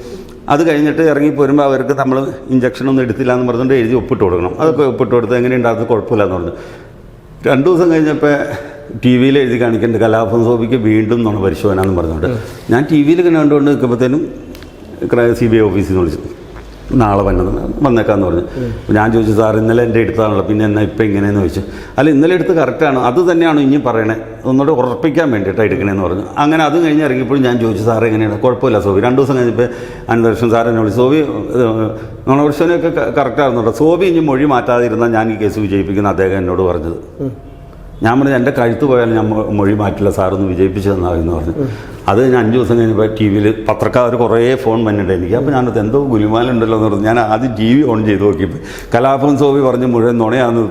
അത് കഴിഞ്ഞിട്ട് ഇറങ്ങി പോരുമ്പോൾ അവർക്ക് നമ്മൾ ഇഞ്ചക്ഷനൊന്നും എടുത്തില്ല എന്ന് പറഞ്ഞുകൊണ്ട് എഴുതി ഒപ്പിട്ട് കൊടുക്കണം. അതൊക്കെ ഒപ്പിട്ട് കൊടുത്ത് എങ്ങനെയുണ്ടാകുന്നത് കുഴപ്പമില്ല എന്ന് പറഞ്ഞു. 2 ദിവസം കഴിഞ്ഞപ്പോൾ TV എഴുതി കാണിക്കേണ്ട കലാഭവൻ ശോഭിക്ക് വീണ്ടും നുണപരിശോധന എന്ന് പറഞ്ഞുകൊണ്ട് ഞാൻ TV കണ്ടുകൊണ്ട് നിൽക്കുമ്പോഴത്തേനും CBI ഓഫീസിൽ നിന്ന് വിളിച്ചു. നാളെ വന്നേക്കാന്ന് പറഞ്ഞു. ഞാൻ ചോദിച്ചു, സാർ ഇന്നലെ എൻ്റെ എടുത്താണല്ലോ, പിന്നെ എന്നാ ഇപ്പം ഇങ്ങനെയെന്ന് ചോദിച്ചു. അല്ല, ഇന്നലെ എടുത്ത് കറക്റ്റാണ്, അത് തന്നെയാണ് ഇനി പറയണേ, ഒന്നുകൂടെ ഉറപ്പിക്കാൻ വേണ്ടിയിട്ടാണ് എടുക്കണേന്ന് പറഞ്ഞു. അങ്ങനെ അത് കഴിഞ്ഞ് ഇറങ്ങിയപ്പോഴും ഞാൻ ചോദിച്ചു, സാർ എങ്ങനെയാണ്? കുഴപ്പമില്ല സോബി. 2 ദിവസം കഴിഞ്ഞപ്പോൾ അനന്തലക്ഷം സാർ എന്നെ വിളിച്ചു, സോബി നുണപരിശോധനയൊക്കെ കറക്റ്റാകുന്നുണ്ടോ, സോബി ഇനി മൊഴി മാറ്റാതിരുന്നാൽ ഞാൻ ഈ കേസ് വിജയിപ്പിക്കുന്ന അദ്ദേഹം എന്നോട് പറഞ്ഞത്. ഞാൻ പറഞ്ഞു, എൻ്റെ കഴുത്ത് പോയാൽ ഞാൻ മൊഴി മാറ്റില്ല, സാറൊന്ന് വിജയിപ്പിച്ചു തന്നാമെന്ന് പറഞ്ഞു. അത് ഞാൻ 5 ദിവസം കഴിഞ്ഞപ്പോൾ TV പത്രക്കാർ കുറേ ഫോൺ വന്നിട്ടുണ്ട് എനിക്ക്. അപ്പോൾ ഞാനത് എന്തോ ഗുലുമാലുണ്ടല്ലോ എന്ന് പറഞ്ഞു. ഞാൻ ആദ്യം TV ഓൺ ചെയ്ത് നോക്കിയപ്പോൾ കലാഭവൻ സോബി പറഞ്ഞ് മുഴുവൻ നുണയാണെന്ന്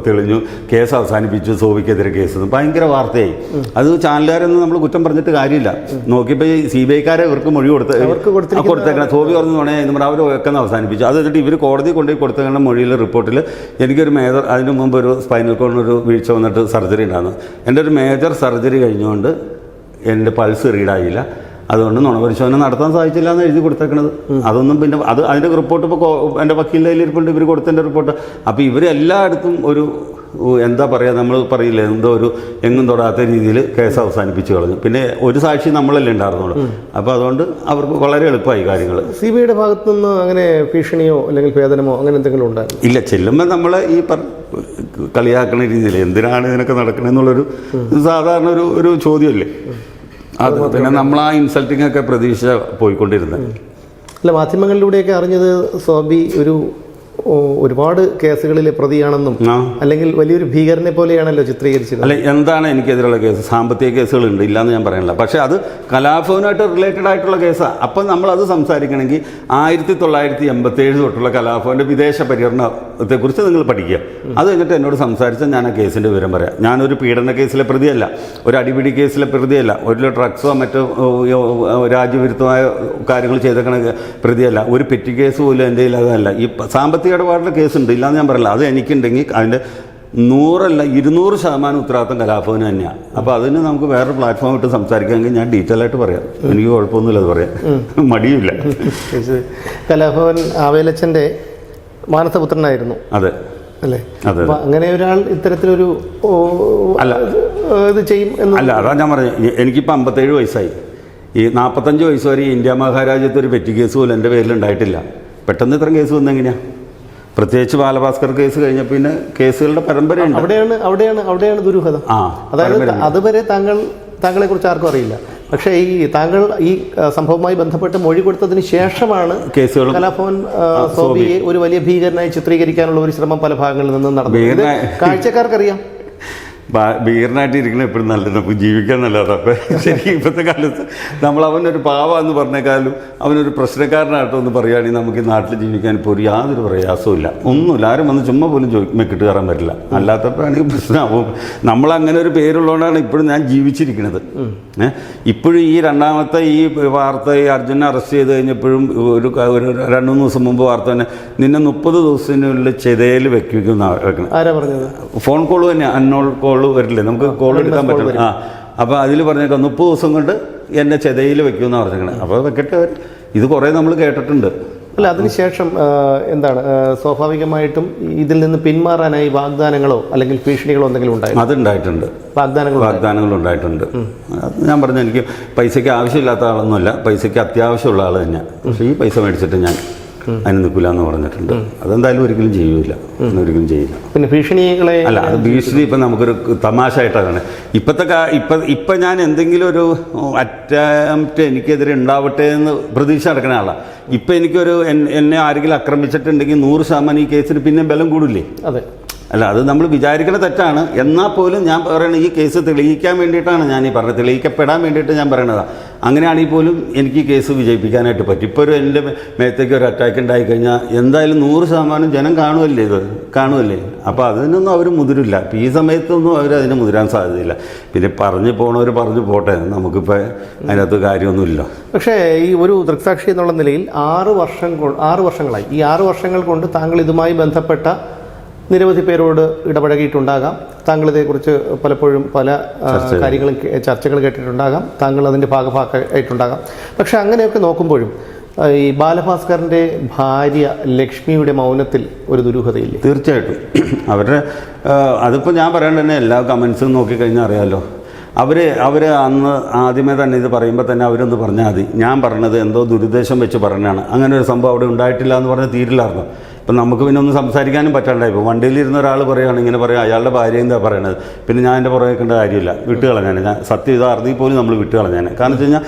തെളിഞ്ഞു. കേസ് അവസാനിപ്പിച്ചു, സോബിക്കെതിരെ കേസ്. ഭയങ്കര വാർത്തയായി. അത് ചാനലുകാരൊന്നും നമ്മൾ കുറ്റം പറഞ്ഞിട്ട് കാര്യമില്ല. നോക്കിയപ്പോൾ ഈ CBIക്കാരെ ഇവർക്ക് മൊഴി കൊടുത്തേക്കണം. സോബി പറഞ്ഞ് നുണയായിരുന്നു പറഞ്ഞാൽ അവർ വെക്കുന്ന അവസാനിപ്പിച്ചു. അത് എന്നിട്ട് ഇവർ കോടതി കൊണ്ടുപോയി കൊടുത്തേക്കുന്ന മൊഴിയിലെ റിപ്പോർട്ടിൽ എനിക്കൊരു മേജർ, അതിന് മുമ്പ് ഒരു സ്പൈനൽ കോഡിനൊരു വീഴ്ച വന്നിട്ട് സർജറി ഉണ്ടായിരുന്നു. എൻ്റെ ഒരു മേജർ സർജറി കഴിഞ്ഞുകൊണ്ട് എൻ്റെ പൾസ് റീഡായില്ല. അതുകൊണ്ട് നുണപരിശോധന നടത്താൻ സാധിച്ചില്ല എന്ന് എഴുതി കൊടുത്തേക്കണത്. അതൊന്നും പിന്നെ അതിൻ്റെ റിപ്പോർട്ട് ഇപ്പോൾ എൻ്റെ വക്കീലിൻ്റെ കയ്യിലിരിപ്പുണ്ട്, ഇവർ കൊടുത്തതിൻ്റെ റിപ്പോർട്ട്. അപ്പോൾ ഇവർ എല്ലായിടത്തും ഒരു എന്താ പറയുക, നമ്മൾ പറയില്ലേ, എന്തോ ഒരു എങ്ങും തൊടാത്ത രീതിയിൽ കേസ് അവസാനിപ്പിച്ച് കളഞ്ഞു. പിന്നെ ഒരു സാക്ഷി നമ്മളല്ലേ ഉണ്ടായിരുന്നുള്ളൂ. അപ്പോൾ അതുകൊണ്ട് അവർക്ക് വളരെ എളുപ്പമായി കാര്യങ്ങൾ. CBIയുടെ ഭാഗത്തു നിന്ന് അങ്ങനെ ഭീഷണിയോ അല്ലെങ്കിൽ വേദനമോ അങ്ങനെ എന്തെങ്കിലും ഉണ്ടായിരുന്നു? ഇല്ല, ചെല്ലുമ്പോൾ നമ്മളെ ഈ കളിയാക്കുന്ന രീതിയിൽ എന്തിനാണ് ഇതിനൊക്കെ നടക്കണമെന്നുള്ളൊരു സാധാരണ ഒരു ചോദ്യമല്ലേ അത്. പിന്നെ നമ്മൾ ആ ഇൻസൾട്ടിങ് ഒക്കെ പ്രതീക്ഷ പോയിക്കൊണ്ടിരുന്നത്. അല്ല, മാധ്യമങ്ങളിലൂടെയൊക്കെ അറിഞ്ഞത് സോബി ഒരുപാട് കേസുകളിലെ പ്രതിയാണെന്നും അല്ലെങ്കിൽ വലിയൊരു ഭീകരനെ പോലെയാണല്ലോ ചിത്രീകരിച്ചത്. അല്ല, എന്താണ് എനിക്കെതിരെയുള്ള കേസ്? സാമ്പത്തിക കേസുകളുണ്ട്, ഇല്ലയെന്ന് ഞാൻ പറയണില്ല. പക്ഷേ അത് കലാഭവനുമായിട്ട് റിലേറ്റഡ് ആയിട്ടുള്ള കേസാണ്. അപ്പം നമ്മളത് സംസാരിക്കണമെങ്കിൽ 1987 തൊട്ടുള്ള കലാഭവൻ്റെ വിദേശ പര്യടനത്തെക്കുറിച്ച് നിങ്ങൾ പഠിക്കുക. അത് കഴിഞ്ഞിട്ട് എന്നോട് സംസാരിച്ചാൽ ഞാൻ ആ കേസിൻ്റെ വിവരം പറയാം. ഞാനൊരു പീഡന കേസിലെ പ്രതിയല്ല, ഒരു അടിപിടി കേസിലെ പ്രതിയല്ല, ഒരു ഡ്രഗ്സോ മറ്റോ രാജ്യവിരുദ്ധമായ കാര്യങ്ങൾ ചെയ്തേക്കണ പ്രതിയല്ല, ഒരു പെറ്റി കേസ് പോലും എൻ്റെ കയ്യിൽ അതല്ല. ഈ സാമ്പത്തിക ഇടപാടിൻ്റെ കേസുണ്ട്, ഇല്ലാന്ന് ഞാൻ പറയില്ല. അത് എനിക്കുണ്ടെങ്കിൽ അതിൻ്റെ 100% ഉത്തരവാദിത്തം കലാഭവന് തന്നെയാണ്. അപ്പോൾ അതിന് നമുക്ക് വേറൊരു പ്ലാറ്റ്ഫോം ഇട്ട് സംസാരിക്കാമെങ്കിൽ ഞാൻ ഡീറ്റെയിൽ ആയിട്ട് പറയാം. എനിക്ക് കുഴപ്പമൊന്നുമില്ല, അത് പറയാം, മടിയില്ല. കലാഭവൻ ആവേലച്ചൻ്റെ മാനസപുത്രനായിരുന്നു. അതെ അല്ലേ? അതെ. അങ്ങനെ ഒരാൾ ഇത്തരത്തിലൊരു ഇത് ചെയ്യും എന്ന് അല്ല, അതാ ഞാൻ പറഞ്ഞത്. എനിക്കിപ്പോൾ 57 വയസ്സായി. ഈ 45 വയസ്സ് വരെ ഇന്ത്യ മഹാരാജ്യത്ത് ഒരു പെറ്റി കേസ് പോലും എൻ്റെ പേരിൽ ഉണ്ടായിട്ടില്ല. പെട്ടെന്ന് ഇത്രയും കേസ് വന്നെങ്ങനെയാണ്? പ്രത്യേകിച്ച് ബാലഭാസ്കർ കേസ് കഴിഞ്ഞ പിന്നെ കേസുകളുടെ പരമ്പരയുണ്ട്. അവിടെയാണ് ദുരൂഹത. അതായത് അതുവരെ താങ്കളെ കുറിച്ച് ആർക്കും അറിയില്ല. പക്ഷേ താങ്കൾ ഈ സംഭവവുമായി ബന്ധപ്പെട്ട് മൊഴി കൊടുത്തതിന് ശേഷമാണ് കേസുകൾ കലാഭവൻ സോബിയെ ഒരു വലിയ ഭീകരനായി ചിത്രീകരിക്കാനുള്ള ഒരു ശ്രമം പല ഭാഗങ്ങളിൽ നിന്നും നടന്നു. കാഴ്ചക്കാർക്കറിയാം. ഭീകരനായിട്ട് ഇരിക്കണം എപ്പോഴും നല്ലത്, നമുക്ക് ജീവിക്കാൻ നല്ലതാണ്. അപ്പം ശരിക്കും ഇപ്പോഴത്തെ കാലത്ത് നമ്മൾ അവനൊരു പാവാന്ന് പറഞ്ഞേക്കാളും അവനൊരു പ്രശ്നക്കാരനായിട്ടോ എന്ന് പറയുകയാണെങ്കിൽ നമുക്ക് ഈ നാട്ടിൽ ജീവിക്കാൻ ഇപ്പോൾ ഒരു യാതൊരു പ്രയാസവും ഇല്ല, ഒന്നുമില്ല. ആരും വന്ന് ചുമ്മാ പോലും മെക്കിട്ട് കയറാൻ പറ്റില്ല. അല്ലാത്തപ്പോഴാണെങ്കിൽ പ്രശ്നമാവും. നമ്മളങ്ങനെ ഒരു പേരുള്ളതുകൊണ്ടാണ് ഇപ്പോഴും ഞാൻ ജീവിച്ചിരിക്കുന്നത്. ഇപ്പോഴും ഈ രണ്ടാമത്തെ ഈ വാർത്ത, ഈ അർജുനെ അറസ്റ്റ് ചെയ്ത് കഴിഞ്ഞപ്പോഴും ഒരു 2-3 ദിവസം മുമ്പ് വാർത്ത തന്നെ, നിന്നെ 30 ദിവസത്തിനുള്ളിൽ ചെതയിൽ വെക്കണം. ആരാ പറഞ്ഞത്? ഫോൺ കോൾ തന്നെ, അൺനോൺ കോൾ വരില്ലേ, നമുക്ക് കോൾ എടുക്കാൻ പറ്റില്ല. അപ്പോൾ അതിൽ പറഞ്ഞേക്കാം 30 ദിവസം കൊണ്ട് എന്നെ ചെതയിൽ വെക്കുമെന്ന് പറഞ്ഞേക്കണേ. അപ്പോൾ വെക്കട്ടെ. ഇത് കുറേ നമ്മൾ കേട്ടിട്ടുണ്ട്. അല്ല, അതിനുശേഷം എന്താണ് സ്വാഭാവികമായിട്ടും ഇതിൽ നിന്ന് പിന്മാറാനായി വാഗ്ദാനങ്ങളോ അല്ലെങ്കിൽ ഭീഷണികളോ എന്തെങ്കിലും ഉണ്ടായി? അതുണ്ടായിട്ടുണ്ട്, വാഗ്ദാനങ്ങൾ ഉണ്ടായിട്ടുണ്ട്. ഞാൻ പറഞ്ഞു, എനിക്ക് പൈസയ്ക്ക് ആവശ്യമില്ലാത്ത ആളൊന്നുമല്ല, പൈസയ്ക്ക് അത്യാവശ്യമുള്ള ആൾ തന്നെയാണ്. പക്ഷേ ഈ പൈസ മേടിച്ചിട്ട് ഞാൻ അതിന് നിൽക്കില്ല എന്ന് പറഞ്ഞിട്ടുണ്ട്. അതെന്തായാലും ഒരിക്കലും ചെയ്യൂല, ഒരിക്കലും ചെയ്യില്ല. പിന്നെ ഭീഷണികളെ അല്ല, അത് ഭീഷണി ഇപ്പം നമുക്കൊരു തമാശയായിട്ടാണ്. ഇപ്പം ഞാൻ എന്തെങ്കിലും ഒരു അറ്റംപ്റ്റ് എനിക്കെതിരെ ഉണ്ടാവട്ടെ എന്ന് പ്രതീക്ഷ നടക്കുന്ന ആളാണ്. ഇപ്പം എനിക്കൊരു എന്നെ ആരെങ്കിലും ആക്രമിച്ചിട്ടുണ്ടെങ്കിൽ 100% ഈ കേസിന് പിന്നെ ബലം കൂടില്ലേ? അതെ. അല്ല, അത് നമ്മൾ വിചാരിക്കുന്ന തെറ്റാണ്. എന്നാൽ പോലും ഞാൻ പറയുന്നത് ഈ കേസ് തെളിയിക്കാൻ വേണ്ടിയിട്ടാണ് ഞാൻ ഈ പറഞ്ഞത്, തെളിയിക്കപ്പെടാൻ വേണ്ടിയിട്ട് ഞാൻ പറയണതാണ്. അങ്ങനെയാണെങ്കിൽ പോലും എനിക്ക് ഈ കേസ് വിജയിപ്പിക്കാനായിട്ട് പറ്റും. ഇപ്പോൾ എൻ്റെ മേത്തേക്ക് ഒരു അറ്റാക്ക് ഉണ്ടായിക്കഴിഞ്ഞാൽ എന്തായാലും 100% ജനം കാണുമല്ലേ. അപ്പോൾ അതിനൊന്നും അവർ മുതിരില്ല. ഇപ്പോൾ ഈ സമയത്തൊന്നും അതിന് മുതിരാൻ സാധ്യതയില്ല. പിന്നെ പറഞ്ഞു പോട്ടെ, നമുക്കിപ്പോൾ അതിനകത്ത് കാര്യമൊന്നുമില്ല. പക്ഷേ ഈ ഒരു ദൃക്സാക്ഷി എന്നുള്ള നിലയിൽ 6 വർഷങ്ങളായി. ഈ 6 വർഷങ്ങൾ കൊണ്ട് താങ്കൾ ഇതുമായി ബന്ധപ്പെട്ട നിരവധി പേരോട് ഇടപഴകിയിട്ടുണ്ടാകാം. താങ്കൾ ഇതേക്കുറിച്ച് പലപ്പോഴും പല കാര്യങ്ങളും ചർച്ചകൾ കേട്ടിട്ടുണ്ടാകാം. താങ്കൾ അതിൻ്റെ ഭാഗമായിട്ടുണ്ടാകാം. പക്ഷെ അങ്ങനെയൊക്കെ നോക്കുമ്പോഴും ഈ ബാലഭാസ്കറിൻ്റെ ഭാര്യ ലക്ഷ്മിയുടെ മൗനത്തിൽ ഒരു ദുരൂഹതയില്ലേ? തീർച്ചയായിട്ടും. അതിപ്പോൾ ഞാൻ പറയേണ്ട തന്നെ എല്ലാ കമൻസും നോക്കിക്കഴിഞ്ഞാൽ അറിയാമല്ലോ. അവർ അന്ന് ആദ്യമേ തന്നെ ഇത് പറയുമ്പോൾ തന്നെ അവരൊന്ന് പറഞ്ഞാൽ മതി, ഞാൻ പറഞ്ഞത് എന്തോ ദുരുദ്ദേശം വെച്ച് പറഞ്ഞാണ്, അങ്ങനെ ഒരു സംഭവം അവിടെ ഉണ്ടായിട്ടില്ല എന്ന് പറഞ്ഞാൽ തീരില്ലായിരുന്നു. ഇപ്പം നമുക്ക് പിന്നെ ഒന്നും സംസാരിക്കാനും പറ്റാണ്ടായി. ഇപ്പോൾ വണ്ടിയിലിരുന്ന ഒരാൾ പറയുകയാണ് ഇങ്ങനെ പറയാം, അയാളുടെ ഭാര്യ എന്താ പറയണത്, പിന്നെ ഞാൻ എൻ്റെ പുറകെ വെക്കേണ്ട കാര്യമില്ല, വിട്ടുകളഞ്ഞാൽ ഞാൻ സത്യം ഇത് അറിഞ്ഞിൽ പോലും നമ്മൾ വിട്ടുകളഞ്ഞാൽ. കാരണം വെച്ച് കഴിഞ്ഞാൽ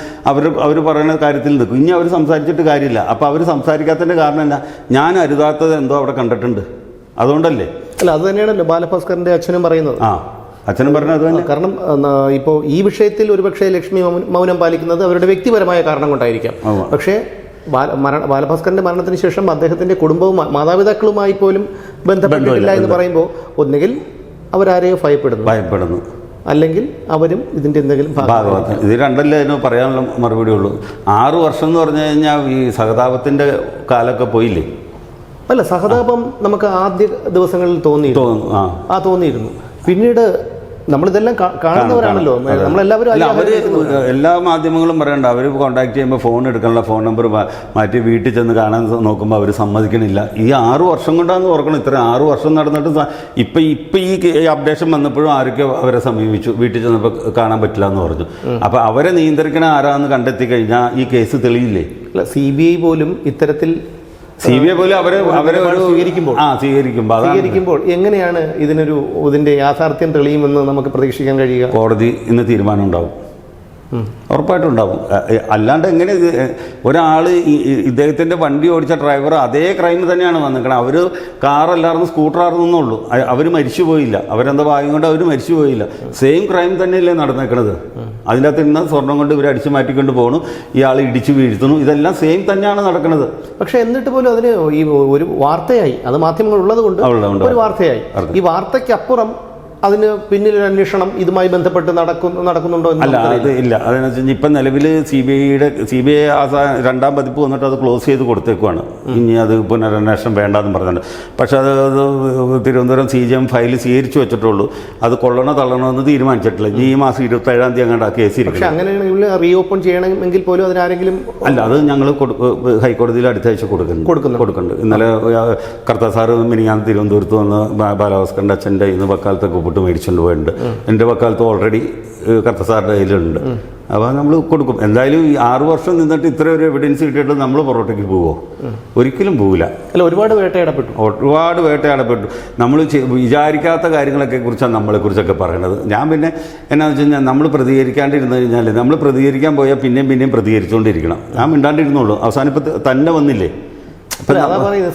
അവർ പറയുന്ന കാര്യത്തിൽ നിൽക്കും. ഇനി അവർ സംസാരിച്ചിട്ട് കാര്യമില്ല. അപ്പോൾ അവർ സംസാരിക്കാത്തതിൻ്റെ കാരണം എന്നാ, ഞാൻ അരുതാത്തത് എന്തോ അവിടെ കണ്ടിട്ടുണ്ട്, അതുകൊണ്ടല്ലേ? അല്ല, അത് തന്നെയാണല്ലോ ബാലഭാസ്കറിൻ്റെ അച്ഛനും പറയുന്നത്. അച്ഛനും പറഞ്ഞത് തന്നെ. കാരണം ഇപ്പോൾ ഈ വിഷയത്തിൽ ഒരുപക്ഷെ ലക്ഷ്മി മൗനം പാലിക്കുന്നത് അവരുടെ വ്യക്തിപരമായ കാരണം കൊണ്ടായിരിക്കാം. പക്ഷേ ബാലഭാസ്കറിന്റെ മരണത്തിന് ശേഷം അദ്ദേഹത്തിന്റെ കുടുംബവും മാതാപിതാക്കളുമായി പോലും ബന്ധപ്പെട്ടിട്ടില്ല എന്ന് പറയുമ്പോൾ ഒന്നുകിൽ അവരാരെയോ ഭയപ്പെടുന്നു, അല്ലെങ്കിൽ അവരും ഇതിന്റെ എന്തെങ്കിലും ഭാഗമാക്കും. ഇത് രണ്ടല്ലേ അതിന് പറയാനുള്ള മറുപടി ഉള്ളൂ. 6 വർഷം എന്ന് പറഞ്ഞു കഴിഞ്ഞാൽ ഈ സഹതാപത്തിന്റെ കാലമൊക്കെ പോയില്ലേ? അല്ല, സഹതാപം നമുക്ക് ആദ്യ ദിവസങ്ങളിൽ തോന്നിയിരുന്നു. പിന്നീട് നമ്മളിതെല്ലാം കാണുന്നവരാണല്ലോ, നമ്മളെല്ലാവരും അല്ല, അവർ എല്ലാ മാധ്യമങ്ങളും പറയണ്ട, അവർ കോൺടാക്ട് ചെയ്യുമ്പോൾ ഫോൺ എടുക്കാനുള്ള ഫോൺ നമ്പർ മാറ്റി വീട്ടിൽ ചെന്ന് കാണാൻ നോക്കുമ്പോൾ അവർ സമ്മതിക്കണില്ല. ഈ 6 വർഷം കൊണ്ടാന്ന് ഓർക്കണം, ഇത്ര 6 വർഷം നടന്നിട്ട് ഇപ്പം ഈ അപ്ഡേഷൻ വന്നപ്പോഴും ആരൊക്കെ അവരെ സമീപിച്ചു, വീട്ടിൽ ചെന്നപ്പോൾ കാണാൻ പറ്റില്ല എന്ന് പറഞ്ഞു. അപ്പോൾ അവരെ നിയന്ത്രിക്കണ ആരാന്ന് കണ്ടെത്തി കഴിഞ്ഞാൽ ഈ കേസ് തെളിയില്ലേ? CBI പോലും ഇത്തരത്തിൽ CBI പോലും അവരെ സ്വീകരിക്കുമ്പോൾ എങ്ങനെയാണ് ഇതിന്റെ യാഥാർത്ഥ്യം തെളിയുമെന്ന് നമുക്ക് പ്രതീക്ഷിക്കാൻ കഴിയുക? കോടതി ഇന്ന് തീരുമാനം ഉണ്ടാവും, ഉറപ്പായിട്ടും ഉണ്ടാവും. അല്ലാണ്ട് എങ്ങനെ ഒരാൾ ഇദ്ദേഹത്തിൻ്റെ വണ്ടി ഓടിച്ച ഡ്രൈവർ അതേ ക്രൈം തന്നെയാണ് വന്നിരിക്കണം. അവർ കാറല്ലായിരുന്നു സ്കൂട്ടറായിരുന്നുള്ളൂ, അവർ മരിച്ചു പോയില്ല, അവരെന്താ ഭാഗ്യം കൊണ്ട് അവർ മരിച്ചു പോയില്ല. സെയിം ക്രൈം തന്നെയല്ലേ നടന്നേക്കണത്. അതിനകത്ത് ഇന്ന് സ്വർണം കൊണ്ട് ഇവർ അടിച്ചു മാറ്റിക്കൊണ്ട് പോകണം, ഇയാൾ ഇടിച്ചു വീഴ്ത്തുന്നു, ഇതെല്ലാം സെയിം തന്നെയാണ് നടക്കുന്നത്. പക്ഷെ എന്നിട്ട് പോലും അതിന് ഈ ഒരു വാർത്തയായി, അത് മാധ്യമങ്ങൾ ഉള്ളത് കൊണ്ട് ഒരു വാർത്തയായി. ഈ വാർത്തയ്ക്കപ്പുറം അതിന് പിന്നിലൊരു അന്വേഷണം ഇതുമായി ബന്ധപ്പെട്ട് നടക്കുന്നുണ്ടോ? അല്ല, അത് ഇല്ല. അതെന്ന് വെച്ചാൽ ഇപ്പം നിലവിൽ CBI രണ്ടാം പതിപ്പ് വന്നിട്ട് അത് ക്ലോസ് ചെയ്ത് കൊടുത്തേക്കുവാണ്. ഇനി അത് പുനരന്വേഷണം വേണ്ടെന്ന് പറഞ്ഞിട്ടുണ്ട്. പക്ഷെ അത് തിരുവനന്തപുരം CJM ഫയൽ സ്വീകരിച്ചു വെച്ചിട്ടുള്ളൂ. അത് കൊള്ളണോ തള്ളണമെന്ന് തീരുമാനിച്ചിട്ടില്ല. ഈ മാസം 27-ാം തീയതി അങ്ങോട്ട് കേസ് ഇരിക്കും. പക്ഷെ അങ്ങനെയാണെങ്കിൽ റീഓപ്പൺ ചെയ്യണമെങ്കിൽ പോലും അതിനാരെങ്കിലും അല്ല, അത് ഞങ്ങൾ ഹൈക്കോടതിയിൽ അടുത്ത ആഴ്ച കൊടുക്കുന്നുണ്ട്. ഇന്നലെ കർത്താ സാറ് മിനിയാൻ തിരുവനന്തപുരത്ത് വന്ന് ബാലഭാസ്കറിൻ്റെ അച്ഛൻ്റെ ഇന്ന് വക്കാലത്തൊക്കെ ഒപ്പിട്ട് മേടിച്ചുകൊണ്ട് പോയിട്ടുണ്ട്. എൻ്റെ വക്കാലത്ത് ഓൾറെഡി കർത്താ സാറിൻ്റെ കയ്യിലുണ്ട്. അപ്പോൾ നമ്മൾ കൊടുക്കും. എന്തായാലും ഈ 6 വർഷം നിന്നിട്ട് ഇത്ര ഒരു എവിഡൻസ് കിട്ടിയിട്ട് നമ്മൾ പുറത്തേക്ക് പോവോ? ഒരിക്കലും പോവില്ല. അല്ല, ഒരുപാട് വേട്ടയാടപ്പെട്ടു. നമ്മൾ വിചാരിക്കാത്ത കാര്യങ്ങളൊക്കെ കുറിച്ചാണ് നമ്മളെക്കുറിച്ചൊക്കെ പറയണത്. ഞാൻ പിന്നെ എന്നാന്ന് വെച്ച് കഴിഞ്ഞാൽ നമ്മൾ പ്രതികരിക്കാണ്ടിരുന്നു കഴിഞ്ഞാൽ നമ്മൾ പ്രതികരിക്കാൻ പോയാൽ പിന്നെയും പ്രതികരിച്ചുകൊണ്ടിരിക്കണം. ഞാൻ മിണ്ടാണ്ടിരുന്നുള്ളൂ, അവസാനം ഇപ്പം തന്നെ വന്നില്ലേ.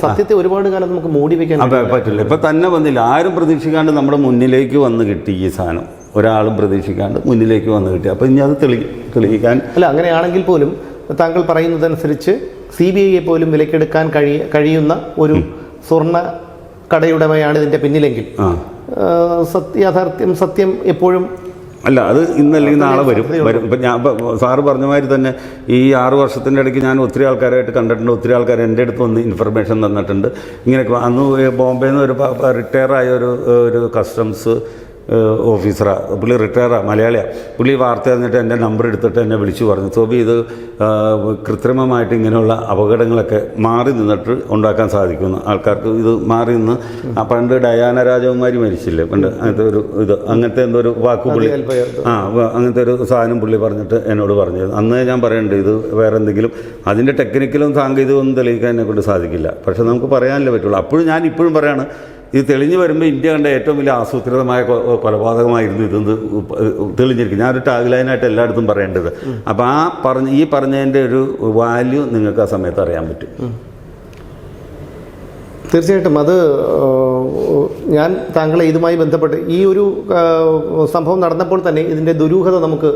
സത്യത്തെ ഒരുപാട് കാലം നമുക്ക് മൂടി വെക്കാൻ പറ്റില്ല. ഇപ്പം തന്നെ വന്നില്ല, ആരും പ്രതീക്ഷിക്കാണ്ട് നമ്മുടെ മുന്നിലേക്ക് വന്ന് കിട്ടി ഈ സാധനം. ഒരാളും പ്രതീക്ഷിക്കാണ്ട് മുന്നിലേക്ക് വന്ന് കിട്ടി. അപ്പം ഇനി അത് തെളിയിക്കാൻ അല്ല, അങ്ങനെയാണെങ്കിൽ പോലും താങ്കൾ പറയുന്നതനുസരിച്ച് CBIയെ പോലും വിലക്കെടുക്കാൻ കഴിയുന്ന ഒരു സ്വർണ്ണ കടയുടമയാണ് ഇതിൻ്റെ പിന്നിലെങ്കിൽ സത്യം എപ്പോഴും അല്ല, അത് ഇന്നല്ലെങ്കിൽ നാളെ വരും. ഇപ്പം ഞാൻ സാറ് പറഞ്ഞ മാതിരി തന്നെ ഈ 6 വർഷത്തിൻ്റെ ഇടയ്ക്ക് ഞാൻ ഒത്തിരി ആൾക്കാരായിട്ട് കണ്ടിട്ടുണ്ട്. ഒത്തിരി ആൾക്കാർ എൻ്റെ അടുത്ത് വന്ന് ഇൻഫർമേഷൻ തന്നിട്ടുണ്ട്. ഇങ്ങനെയൊക്കെ അന്ന് ബോംബെയിൽ നിന്ന് ഒരു റിട്ടയറായ ഒരു കസ്റ്റംസ് ഓഫീസറാണ്, പുള്ളി റിട്ടയറാണ്, മലയാളിയാണ്. പുള്ളി വാർത്ത തന്നിട്ട് എൻ്റെ നമ്പർ എടുത്തിട്ട് എന്നെ വിളിച്ചു പറഞ്ഞു, സോബി ഇത് കൃത്രിമമായിട്ട് ഇങ്ങനെയുള്ള അപകടങ്ങളൊക്കെ മാറി നിന്നിട്ട് ഉണ്ടാക്കാൻ സാധിക്കുന്നു. ആൾക്കാർക്ക് ഇത് മാറി നിന്ന് പണ്ട് ഡയാന രാജകുമാരി മരിച്ചില്ലേ പണ്ട്, അങ്ങനത്തെ എന്തോ ഒരു വാക്ക് പുള്ളി അങ്ങനത്തെ ഒരു സാധനം പുള്ളി പറഞ്ഞിട്ട് എന്നോട് പറഞ്ഞത്. അന്ന് ഞാൻ പറയണ്ട് ഇത് വേറെ എന്തെങ്കിലും അതിൻ്റെ ടെക്നിക്കലും സാങ്കേതികമൊന്നും തെളിയിക്കാൻ എന്നെ കൊണ്ട് സാധിക്കില്ല. പക്ഷെ നമുക്ക് പറയാനല്ലേ പറ്റുള്ളൂ. അപ്പോഴും ഞാൻ ഇപ്പോഴും പറയാണ്, ഇത് തെളിഞ്ഞു വരുമ്പോൾ ഇന്ത്യ കണ്ട ഏറ്റവും വലിയ ആസൂത്രിതമായ കൊലപാതകമായിരുന്നു ഇതെന്ന് തെളിഞ്ഞിരിക്കും. ഞാനൊരു ടാഗ്ലൈനായിട്ട് എല്ലായിടത്തും പറയേണ്ടത്. അപ്പോൾ ഈ പറഞ്ഞതിൻ്റെ ഒരു വാല്യൂ നിങ്ങൾക്ക് ആ സമയത്ത് അറിയാൻ പറ്റും. തീർച്ചയായിട്ടും അത് ഞാൻ താങ്കളെ ഇതുമായി ബന്ധപ്പെട്ട് ഈ ഒരു സംഭവം നടന്നപ്പോൾ തന്നെ ഇതിൻ്റെ ദുരൂഹത നമുക്ക്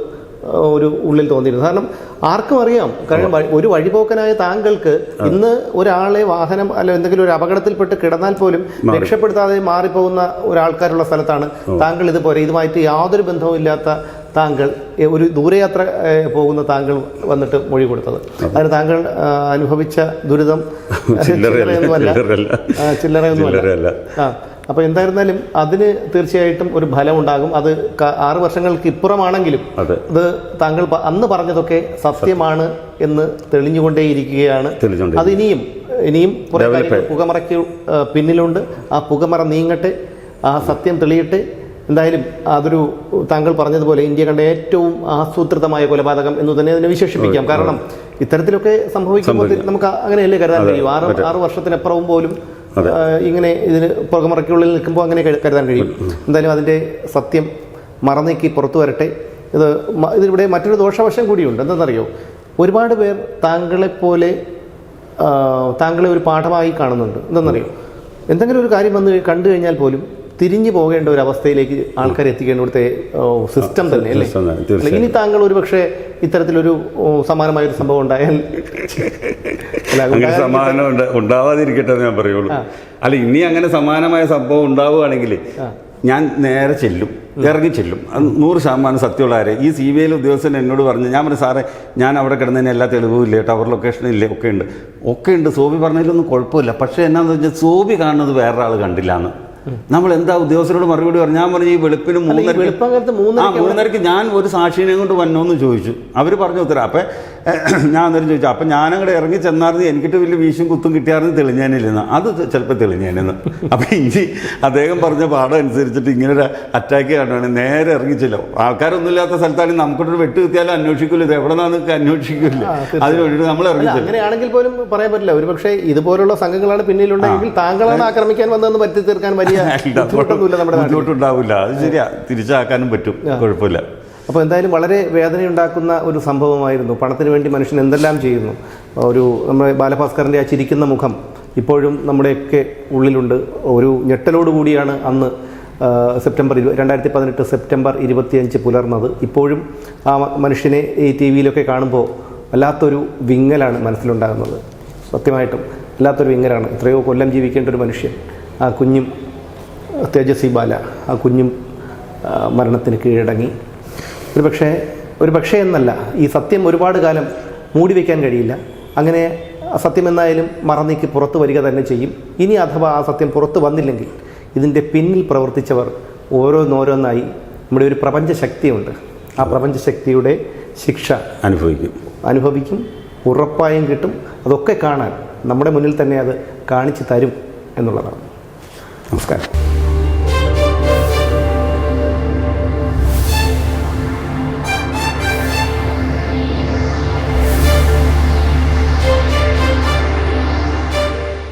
ഒരു ഉള്ളിൽ തോന്നിയിരുന്നു. കാരണം ആർക്കും അറിയാം, കാരണം ഒരു വഴിപോക്കനായ താങ്കൾക്ക് ഇന്ന് ഒരാളെ വാഹനം അല്ല എന്തെങ്കിലും ഒരു അപകടത്തിൽപ്പെട്ട് കിടന്നാൽ പോലും രക്ഷപ്പെടുത്താതെ മാറിപ്പോകുന്ന ഒരാൾക്കാരുള്ള സ്ഥലത്താണ് താങ്കൾ ഇതുപോലെ ഇതുമായിട്ട് യാതൊരു ബന്ധവും ഇല്ലാത്ത താങ്കൾ ഒരു ദൂരയാത്ര പോകുന്ന താങ്കൾ വന്നിട്ട് മൊഴി കൊടുത്തത്. അതിന് താങ്കൾ അനുഭവിച്ച ദുരിതം ചില്ലറയൊന്നുമല്ല. അപ്പോൾ എന്തായിരുന്നാലും അതിന് തീർച്ചയായിട്ടും ഒരു ഫലം ഉണ്ടാകും. അത് 6 വർഷങ്ങൾക്ക് ഇപ്പുറമാണെങ്കിലും അത് താങ്കൾ അന്ന് പറഞ്ഞതൊക്കെ സത്യമാണ് എന്ന് തെളിഞ്ഞുകൊണ്ടേയിരിക്കുകയാണ്. അത് ഇനിയും കുറേ പുകമറയ്ക്ക് പിന്നിലുണ്ട്. ആ പുകമറ നീങ്ങട്ടെ, ആ സത്യം തെളിയട്ടെ. എന്തായാലും അതൊരു താങ്കൾ പറഞ്ഞതുപോലെ ഇന്ത്യ കണ്ട ഏറ്റവും ആസൂത്രിതമായ കൊലപാതകം എന്ന് തന്നെ അതിനെ വിശേഷിപ്പിക്കാം. കാരണം ഇത്തരത്തിലൊക്കെ സംഭവിക്കുമ്പോൾ നമുക്ക് അങ്ങനെയല്ലേ കരുതാൻ കഴിയും. 6 വർഷത്തിനപ്പുറവും പോലും ഇങ്ങനെ ഇതിന് പുകമറയ്ക്കുള്ളിൽ നിൽക്കുമ്പോൾ അങ്ങനെ കരുതാൻ കഴിയും. എന്തായാലും അതിൻ്റെ സത്യം മറന്നേക്ക് പുറത്തു വരട്ടെ. ഇതിവിടെ മറ്റൊരു ദോഷവശം കൂടിയുണ്ട്. എന്തെന്നറിയോ, ഒരുപാട് പേർ താങ്കളെ ഒരു പാഠമായി കാണുന്നുണ്ട്. എന്തെന്നറിയോ, എന്തെങ്കിലും ഒരു കാര്യം വന്ന് കണ്ടു കഴിഞ്ഞാൽ പോലും തിരിഞ്ഞു പോകേണ്ട ഒരു അവസ്ഥയിലേക്ക് ആൾക്കാർ എത്തിക്കേണ്ട ഇവിടുത്തെ സിസ്റ്റം തന്നെ അല്ലേ. ഇനി താങ്കൾ ഒരു പക്ഷേ ഇത്തരത്തിലൊരു സമാനമായൊരു സംഭവം ഉണ്ടായാൽ സമാനം ഉണ്ടാവാതിരിക്കട്ടെ എന്ന് ഞാൻ പറയുള്ളൂ. അല്ല, ഇനി അങ്ങനെ സമാനമായ സംഭവം ഉണ്ടാവുകയാണെങ്കിൽ ഞാൻ നേരെ ഇറങ്ങി ചെല്ലും. 100% സത്യമുള്ള കാര്യം. ഈ CBI ഉദ്യോഗസ്ഥൻ എന്നോട് പറഞ്ഞു, ഞാൻ പറഞ്ഞു സാറേ ഞാൻ അവിടെ കിടന്നതിന് എല്ലാ തെളിവും ഇല്ലേ, ടവർ ലൊക്കേഷൻ ഇല്ലേ, ഒക്കെ ഉണ്ട്. സോബി പറഞ്ഞതിലൊന്നും കുഴപ്പമില്ല. പക്ഷേ എന്നാന്ന് വെച്ചാൽ സോബി കാണുന്നത് വേറൊരാൾ കണ്ടില്ല എന്ന്. നമ്മൾ എന്താ ഉദ്യോഗസ്ഥരോട് മറുപടി പറഞ്ഞു? ഞാൻ പറഞ്ഞു ഈ വെളുപ്പിന് വെളുപ്പകാലത്ത് 3:30 ഞാൻ ഒരു സാക്ഷിനെ കൊണ്ട് വന്നോന്ന് ചോദിച്ചു. അവർ പറഞ്ഞു ഉത്തരം. അപ്പം ഞാൻ അന്നേരം ചോദിച്ചു, അപ്പം ഞാനങ്ങോട്ട് ഇറങ്ങി ചെന്നാർന്ന് എനിക്കിട്ട് വലിയ വീശും കുത്തും കിട്ടിയാർന്ന് തെളിഞ്ഞാനില്ലെന്ന്. അത് ചിലപ്പോൾ തെളിഞ്ഞാനെന്ന്. അപ്പം ഇനി അദ്ദേഹം പറഞ്ഞ പാഠം അനുസരിച്ചിട്ട് ഇങ്ങനെ ഒരു അറ്റാക്ക് കാണുകയാണ്, നേരെ ഇറങ്ങിച്ചില്ല. ആൾക്കാരൊന്നും ഇല്ലാത്ത സ്ഥലത്താണെങ്കിൽ നമുക്കൊരു വെട്ട് കിട്ടിയാലും അന്വേഷിക്കില്ല, ഇത് എവിടെ നിന്നൊക്കെ അന്വേഷിക്കില്ല. അതിന് വേണ്ടിയിട്ട് നമ്മൾ ഇറങ്ങിച്ചില്ല. അങ്ങനെയാണെങ്കിൽ പോലും പറയാൻ പറ്റില്ല. ഒരു പക്ഷേ ഇതുപോലുള്ള സംഘങ്ങളാണ് പിന്നിലുണ്ടെങ്കിൽ താങ്കളാണ് ആക്രമിക്കാൻ വന്നതെന്ന് പറ്റി തീർക്കാൻ വലിയ ബുദ്ധിമുട്ടുണ്ടാവില്ല. അത് ശരിയാ, തിരിച്ചാക്കാനും പറ്റും, കുഴപ്പമില്ല. അപ്പോൾ എന്തായാലും വളരെ വേദനയുണ്ടാക്കുന്ന ഒരു സംഭവമായിരുന്നു. പണത്തിന് വേണ്ടി മനുഷ്യൻ എന്തെല്ലാം ചെയ്യുന്നു. നമ്മുടെ ബാലഭാസ്കറിൻ്റെ ആ ചിരിക്കുന്ന മുഖം ഇപ്പോഴും നമ്മുടെയൊക്കെ ഉള്ളിലുണ്ട്. ഒരു ഞെട്ടലോടുകൂടിയാണ് അന്ന് 2018 സെപ്റ്റംബർ 25 പുലർന്നത്. ഇപ്പോഴും ആ മനുഷ്യനെ ഈ TV യിലൊക്കെ കാണുമ്പോൾ വല്ലാത്തൊരു വിങ്ങലാണ് മനസ്സിലുണ്ടാകുന്നത്. സത്യമായിട്ടും വല്ലാത്തൊരു വിങ്ങലാണ്. എത്രയോ കൊല്ലം ജീവിക്കേണ്ട ഒരു മനുഷ്യൻ, ആ കുഞ്ഞും തേജസ്വി ബാല, ആ കുഞ്ഞും മരണത്തിന് കീഴടങ്ങി. ഒരു പക്ഷേ എന്നല്ല, ഈ സത്യം ഒരുപാട് കാലം മൂടി വയ്ക്കാൻ കഴിയില്ല. അങ്ങനെ സത്യം എന്നായാലും മറന്നേക്ക് പുറത്തു വരിക തന്നെ ചെയ്യും. ഇനി അഥവാ ആ സത്യം പുറത്തു വന്നില്ലെങ്കിൽ ഇതിൻ്റെ പിന്നിൽ പ്രവർത്തിച്ചവർ ഓരോന്നോരോന്നായി നമ്മുടെ ഒരു പ്രപഞ്ചശക്തിയുണ്ട്. ആ പ്രപഞ്ചശക്തിയുടെ ശിക്ഷ അനുഭവിക്കും, ഉറപ്പായും കിട്ടും. അതൊക്കെ കാണാൻ നമ്മുടെ മുന്നിൽ തന്നെ അത് കാണിച്ചു തരും എന്നുള്ളതാണ്. നമസ്കാരം.